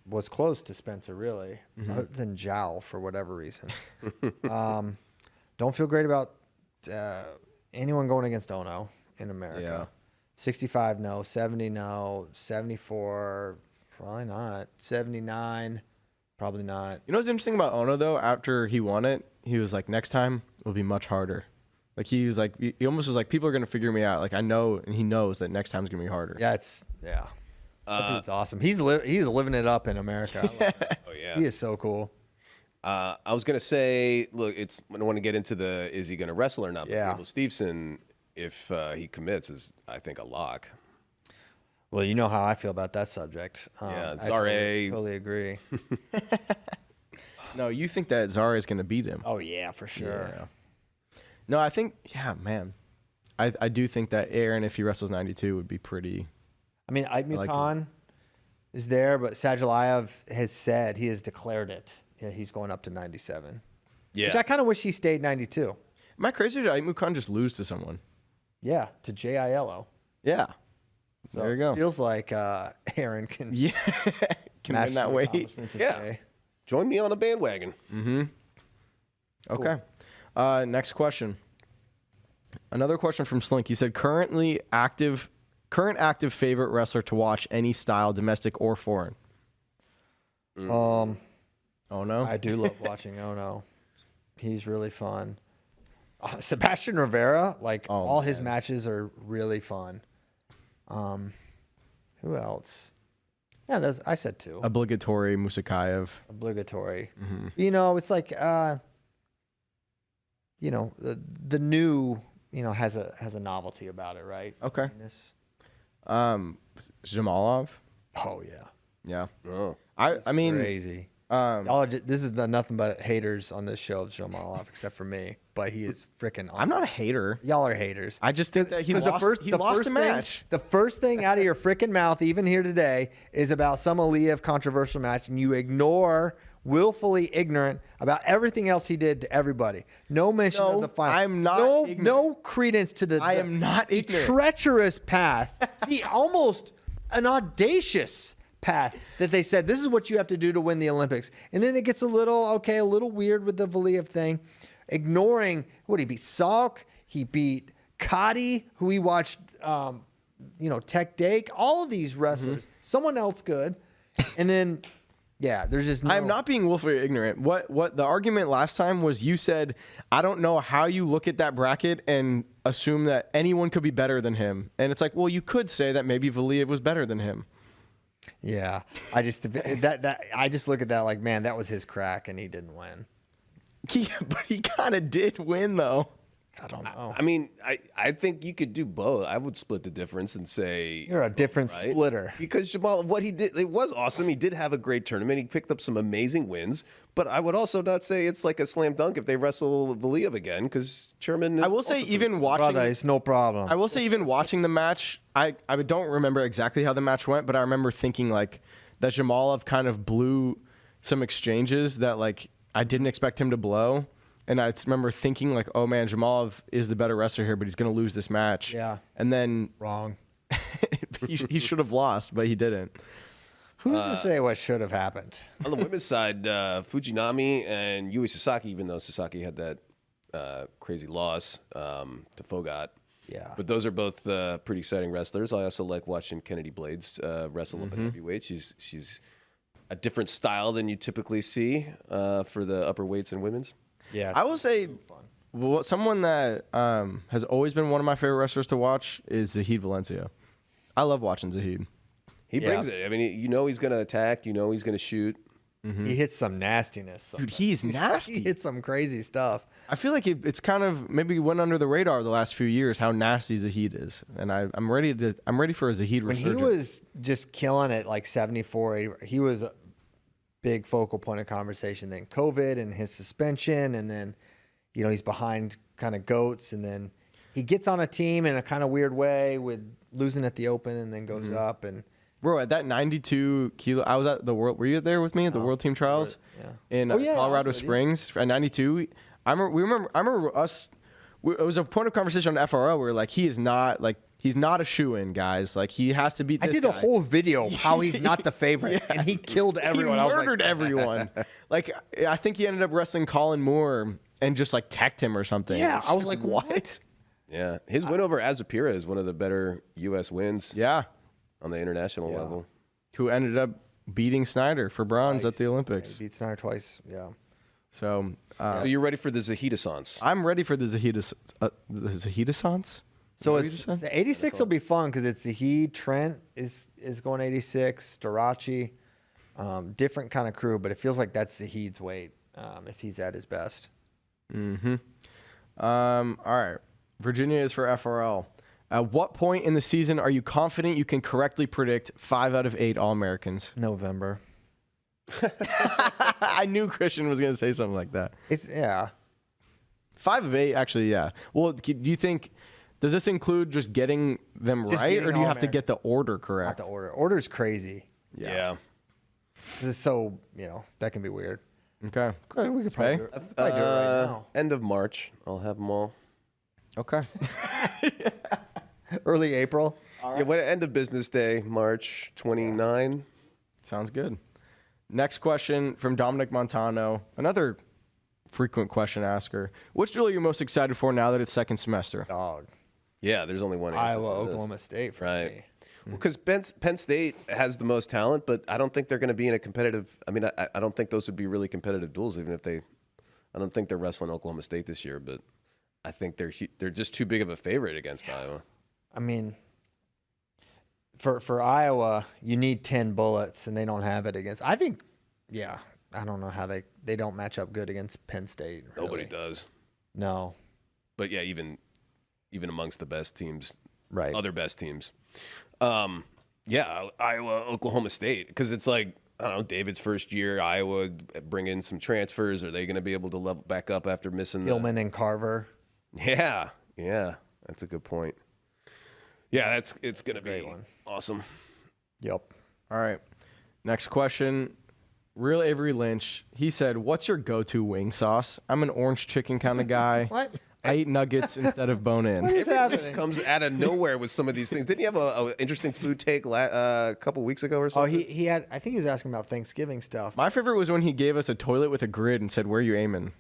was close to Spencer, really, other than Zhao for whatever reason. Don't feel great about anyone going against Ono in America. Yeah. 65, no. 70, no. 74, probably not. 79, probably not. You know what's interesting about Ono, though? After he won it, he was like, next time will be much harder. Like, he was like, he almost was like, people are going to figure me out. Like, I know, and he knows that next time's going to be harder. Yeah, that dude's awesome. He's living it up in America. I love it. Oh, yeah. He is so cool. I was going to say, look, I don't want to get into is he going to wrestle or not? But Yeah. Gable Steveson, if he commits, is, I think, a lock. Well, you know how I feel about that subject. Yeah, I Zare. totally agree. No, you think that Zara is going to beat him? Oh, yeah, for sure. Yeah. No, I think, man. I do think that Aaron, if he wrestles 92, would be pretty. I mean, Aitmu like Khan is there, but Sajalayev has said, he has declared it. Yeah, he's going up to 97. Yeah. Which I kind of wish he stayed 92. Am I crazy or did Aitmu Khan just lose to someone? Yeah, to JILO. Yeah. So There you go. Feels like Aaron can Yeah. Can match win that the weight. accomplishments of Yeah. Jay. Join me on a bandwagon. Okay. Next question. Another question from Slink. He said, current active favorite wrestler to watch, any style, domestic or foreign. Oh no. I do love watching Ono. He's really fun. Sebastian Rivera, all his matches are really fun. Who else? Yeah, I said two. Obligatory Musakayev. Obligatory. You know, it's like you know, the new, you know, has a novelty about it, right? Okay. This- Jamalov. Oh yeah. Yeah. Oh. I mean, Crazy. Y'all are this is nothing but haters on this show of Jamalov, except for me. But he is freaking. I'm not a hater. Y'all are haters. I just think that he lost. He lost a match. The first thing out of your freaking mouth, even here today, is about some Aliyev controversial match, and you ignore, willfully ignorant about everything else he did to everybody. No mention No, of the final. I'm not ignorant. No credence to the. I am not the ignorant. treacherous path. He almost an audacious path that they said this is what you have to do to win the Olympics, and then it gets a little weird with the Valiev thing, ignoring what he beat Salk, he beat Kadi, who he watched, Tech Dake, all of these wrestlers, someone else good, and then there's just no. I am not being willfully ignorant. What the argument last time was, you said, I don't know how you look at that bracket and assume that anyone could be better than him, and it's like, well, you could say that maybe Valiev was better than him. Yeah, I just I just look at that like, man, that was his crack, and he didn't win. Yeah, but he kind of did win, though. I don't know. I mean, I think you could do both. I would split the difference and say You're a different right? splitter. Because Jamal, what he did, it was awesome. He did have a great tournament. He picked up some amazing wins. But I would also not say it's like a slam dunk if they wrestle Valiev again, because Sherman. I will say, even watching, Brother, it's no problem. I will say, even watching the match, I don't remember exactly how the match went, but I remember thinking like that Jamalov kind of blew some exchanges that like I didn't expect him to blow. And I remember thinking like, oh man, Jamalov is the better wrestler here, but he's going to lose this match. Yeah. And then Wrong. he should have lost, but he didn't. Who's to say what should have happened? On the women's side, Fujinami and Yui Sasaki, even though Sasaki had that crazy loss to Fogat. Yeah. But those are both pretty exciting wrestlers. I also like watching Kennedy Blades wrestle up at heavyweight. She's a different style than you typically see for the upper weights and women's. Yeah. I will say, someone that has always been one of my favorite wrestlers to watch is Zahid Valencia. I love watching Zahid. He brings it. I mean, he's going to attack. He's going to shoot. He hits some nastiness. Dude, he's nasty. He hits some crazy stuff. I feel like it's kind of maybe went under the radar the last few years how nasty Zahid is, and I'm ready for a Zahid resurgence. When he was just killing it like 74, he was a big focal point of conversation. Then COVID and his suspension, and then he's behind kind of goats, and then he gets on a team in a kind of weird way with losing at the Open, and then goes up and. Bro, at that 92 kilo, I was at the world. Were you there with me at the World Team Trials? Yeah. In Colorado Springs at 92. I remember us. It was a point of conversation on FRL where like he is not like He's not a shoo-in, guys. Like, he has to beat this I did a guy. whole video of how he's not the favorite, and he killed everyone. He I was murdered like, everyone. Like, I think he ended up wrestling Colin Moore and just, like, teched him or something. yeah, I was like, what? Yeah, his win over Azupira is one of the better U.S. wins Yeah. on the international level. Who ended up beating Snyder for bronze at the Yeah, Olympics. he beat Snyder twice. Yeah. So, So you're ready for the Zahidasans? I'm ready for the Zahidasans. So What it's did you say? the 86 will be fun because it's Zahid, Trent is going 86, Darachi, different kind of crew, but it feels like that's Zahid's weight if he's at his best. All right. Virginia is for FRL. At what point in the season are you confident you can correctly predict 5 out of 8 All-Americans? November. I knew Christian was going to say something like that. It's 5 of 8, actually, yeah. Well, do you think, does this include just getting them Just right, getting or do you have to All-American. get the order not correct? the order. Order's crazy. Yeah. This is so that can be weird. Okay. We could probably, Hey? do it. We could probably do it right now. End of March, I'll have them all. Okay. Early April. Yeah, what end of business day, March 29. Sounds good. Next question from Dominic Montano, another frequent question asker. Which drill are you most excited for now that it's second semester? Dog. Yeah, there's only one answer. Iowa, for this. Oklahoma State for Right. me. Because Penn State has the most talent, but I don't think they're going to be in a competitive. I mean, I don't think those would be really competitive duels, even if they. I don't think they're wrestling Oklahoma State this year, but I think they're just too big of a favorite against Iowa. I mean, for Iowa, you need 10 bullets, and they don't have it against. I think, I don't know how they don't match up good against Penn State. Really. Nobody does. No. But yeah, even amongst the best teams, Right. other best teams. Yeah, Iowa, Oklahoma State, because it's like, I don't know, David's first year. Iowa bring in some transfers. Are they going to be able to level back up after missing the? Gilman and Carver. Yeah, that's a good point. Yeah, it's going to be great one. awesome. Yep. All right. Next question. Real Avery Lynch. He said, "What's your go-to wing sauce? I'm an orange chicken kind of guy. What? I eat nuggets instead of bone in." What is Everything happening? comes out of nowhere with some of these things. Didn't you have a interesting food take a couple weeks ago or Oh, something? he had. I think he was asking about Thanksgiving stuff. My favorite was when he gave us a toilet with a grid and said, "Where are you aiming?"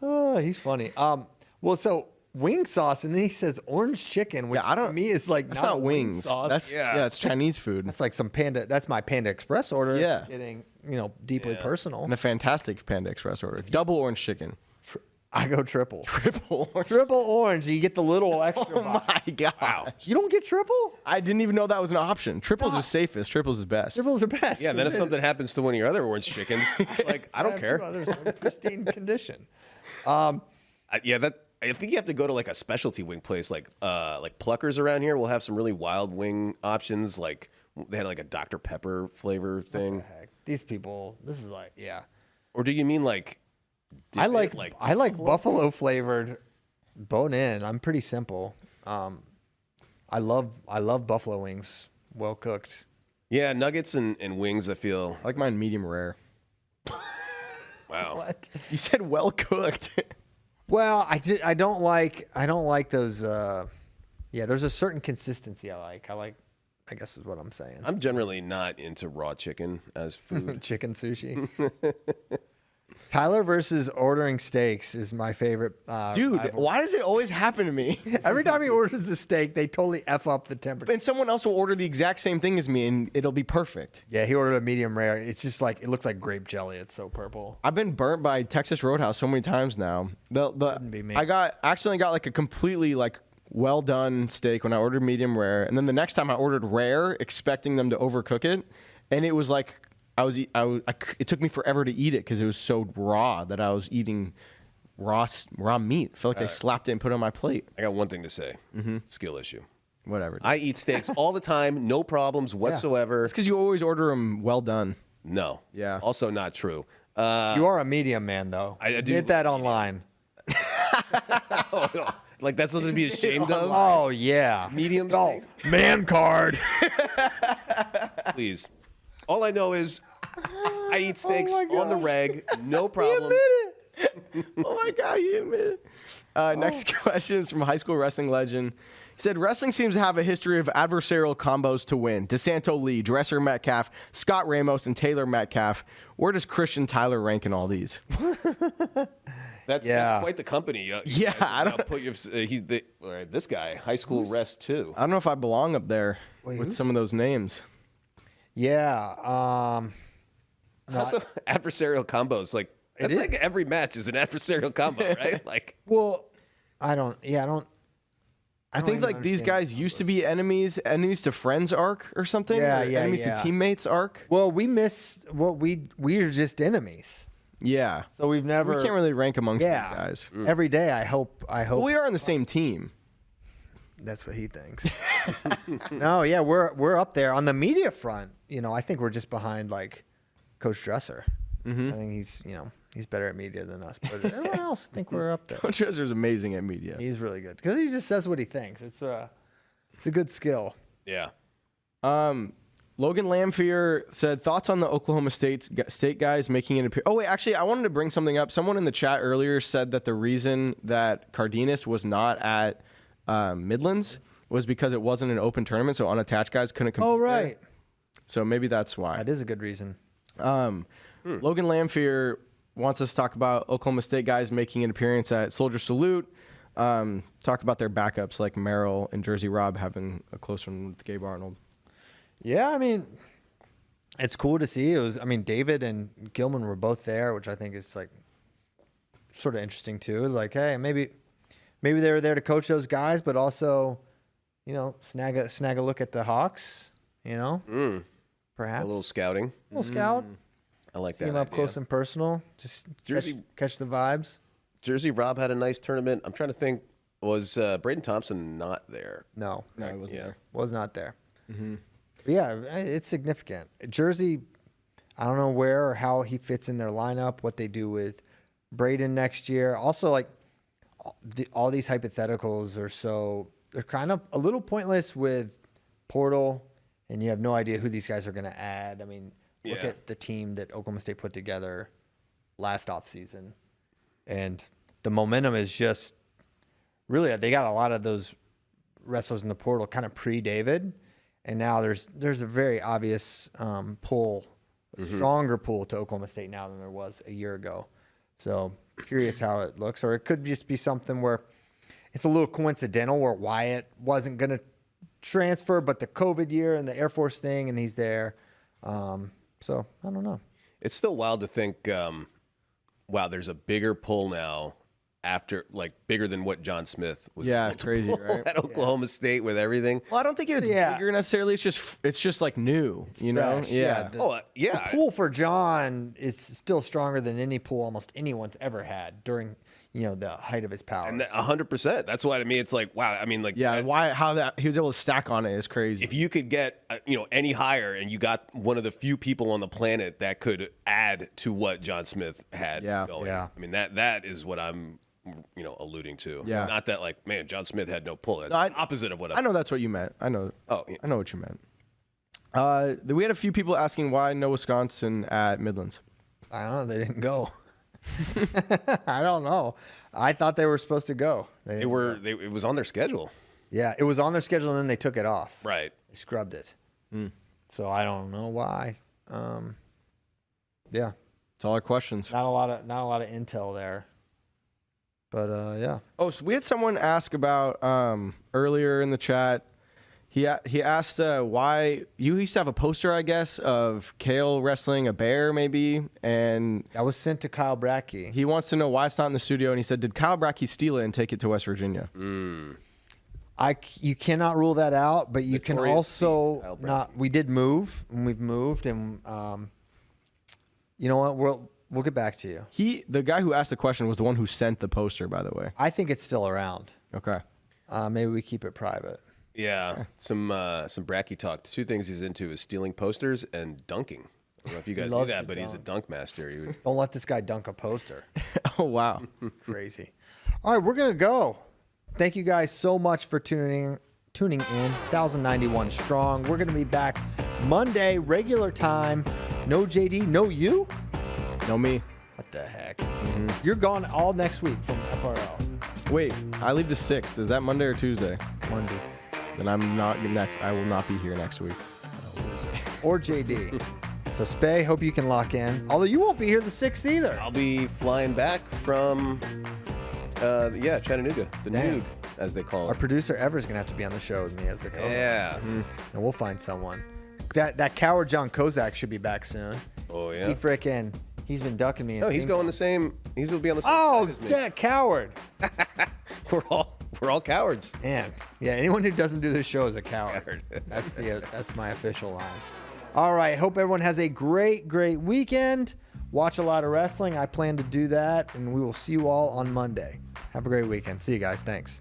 Oh, he's funny. Well, so wing sauce, and then he says orange chicken, which Yeah, I don't- to me is like That's not wing wings. sauce. That's Yeah. it's Chinese food That's like some Panda. That's my Panda Express order. Yeah. Getting deeply personal. and a fantastic Panda Express order. Double orange chicken. I go triple. Triple orange. Triple orange. You get the little extra. Oh box. my god! You don't get triple? I didn't even know that was an option. Triples is safest. Triples is best. Triples are best. Yeah, and then if something happens to one of your other orange chickens, it's like I don't care. Others are in pristine condition. I think you have to go to like a specialty wing place, like Pluckers around here. Will have some really wild wing options. Like they had like a Dr. Pepper flavor thing. Heck, these people. This is like, yeah. Or do you mean like? I like buffalo flavored bone in. I'm pretty simple. I love buffalo wings, well cooked. Yeah, nuggets and wings. I feel. I like mine medium rare. Wow. What? You said well cooked. Well, I don't like those. There's a certain consistency I like. I guess is what I'm saying. I'm generally not into raw chicken as food. Chicken sushi. Tyler versus ordering steaks is my favorite. Dude, rival. why does it always happen to me? Every time he orders a steak, they totally F up the temperature. And someone else will order the exact same thing as me and it'll be perfect. Yeah, he ordered a medium rare. It's just like, it looks like grape jelly. It's so purple. I've been burnt by Texas Roadhouse so many times now. be me. I accidentally got like a completely like well done steak when I ordered medium rare, and then the next time I ordered rare, expecting them to overcook it, and it was like it took me forever to eat it because it was so raw that I was eating raw meat. I feel like they slapped it and put it on my plate. I got one thing to say. Skill issue. Whatever. I eat steaks all the time, no problems whatsoever. It's because you always order them well done. No. Yeah. Also not true. You are a medium man, though. I do- Admit that online. Like that's something to be ashamed of. Oh, yeah. Medium Oh, steaks, man card. please. All I know is I eat steaks my on the gosh. reg, no problem. Oh my like how you admit it. Next question is from high school wrestling legend. He said, wrestling seems to have a history of adversarial combos to win. DeSanto Lee, Dresser Metcalf, Scott Ramos, and Taylor Metcalf. Where does Christian Tyler rank in all these? That's quite the company. I don't put this guy, high school rest too. I don't know if I belong up there with some of those names. Yeah. Also, adversarial combos, like that's like every match is an adversarial combo, right? Like, well, I think like these guys used to be enemies to friends arc or something. Enemies to teammates arc. Well, we're just enemies. Yeah. So we can't really rank amongst these guys. Every day I hope Well, we are on the same team. That's what he thinks. No, yeah, we're up there on the media front. I think we're just behind like Coach Dresser. I think he's better at media than us, but everyone else I think we're up there. Coach Dresser's amazing at media. He's really good because he just says what he thinks. It's a good skill. Yeah. Logan Lamphere said, thoughts on the Oklahoma State guys making an appearance. Oh, wait, actually, I wanted to bring something up. Someone in the chat earlier said that the reason that Cardenas was not at Midlands was because it wasn't an open tournament, so unattached guys couldn't compete. Oh, right. There. So maybe that's why. That is a good reason. Logan Lamphere wants us to talk about Oklahoma State guys making an appearance at Soldier Salute. Talk about their backups like Merrill and Jersey Rob having a close one with Gabe Arnold. Yeah, I mean, it's cool to see. David and Gilman were both there, which I think is like sort of interesting too. Like, hey, maybe they were there to coach those guys, but also, snag a look at the Hawks. Perhaps A little scouting. A little scout. I like See that. him up close and personal. Just catch the vibes. Jersey Rob had a nice tournament. I'm trying to think. Was Braden Thompson not there? No, he wasn't there. Was not there. Yeah, it's significant. Jersey, I don't know where or how he fits in their lineup, what they do with Braden next year. Also, like, all these hypotheticals they're kind of a little pointless with portal, and you have no idea who these guys are going to add. I mean, look at the team that Oklahoma State put together last offseason. And the momentum is just really, they got a lot of those wrestlers in the portal kind of pre-David. And now there's a very obvious pull, a stronger pull to Oklahoma State now than there was a year ago. So curious how it looks. Or it could just be something where it's a little coincidental where Wyatt wasn't going to transfer, but the COVID year and the Air Force thing, and he's there. So I don't know. It's still wild to think, wow, there's a bigger pull now after, like, bigger than what John Smith was. Yeah, it's crazy, right? At Oklahoma State with everything. Well, I don't think it's bigger necessarily. It's just like new, fresh. Yeah. The pool for John is still stronger than any pool almost anyone's ever had during, the height of his power. And 100%. That's what I mean. It's like, wow. I mean, like, how he was able to stack on it is crazy. If you could get, any higher, and you got one of the few people on the planet that could add to what John Smith had going. Yeah. I mean, that is what I'm, alluding to. Yeah. Not that, like, man, John Smith had no pull. That's the opposite of what I know that's what you meant. I know. Oh, yeah. I know what you meant. We had a few people asking why no Wisconsin at Midlands. I don't know. They didn't go. I don't know. I thought they were supposed to go. It was on their schedule. Yeah, it was on their schedule, and then they took it off. Right. They scrubbed it. So I don't know why. Yeah. It's all our questions. Not a lot of intel there. But yeah. Oh, so we had someone ask about earlier in the chat. He asked why you used to have a poster, I guess, of Kale wrestling a bear, maybe, and that was sent to Kyle Brackey. He wants to know why it's not in the studio, and he said, "Did Kyle Brackey steal it and take it to West Virginia?" You cannot rule that out, but you can also not. We did move, and we've moved, and you know what? We'll get back to you. The guy who asked the question was the one who sent the poster, by the way. I think it's still around. Okay. Maybe we keep it private. Yeah, some Bracky talk. Two things he's into is stealing posters and dunking. I don't know if you guys knew that, but he's a dunk master. Don't let this guy dunk a poster. Oh, wow. Crazy. All right, we're going to go. Thank you guys so much for tuning in. 1091 strong. We're going to be back Monday, regular time. No JD, no you. No me. the heck? You're gone all next week from FRL. Wait, I leave the 6th. Is that Monday or Tuesday? Monday. Then I will not be here next week. Or JD. So Spay, hope you can lock in. Although you won't be here the 6th either. I'll be flying back from, Chattanooga, the Damn. nude, as they call Our it. producer Ever's gonna have to be on the show with me as the co-host. Yeah. And we'll find someone. That coward John Kozak should be back soon. Oh yeah. He's been ducking me. No, he's going the same. He'll be on the same Oh, side as me. that coward. We're all cowards. Man, yeah. Anyone who doesn't do this show is a coward. That's my official line. All right. Hope everyone has a great weekend. Watch a lot of wrestling. I plan to do that, and we will see you all on Monday. Have a great weekend. See you guys. Thanks.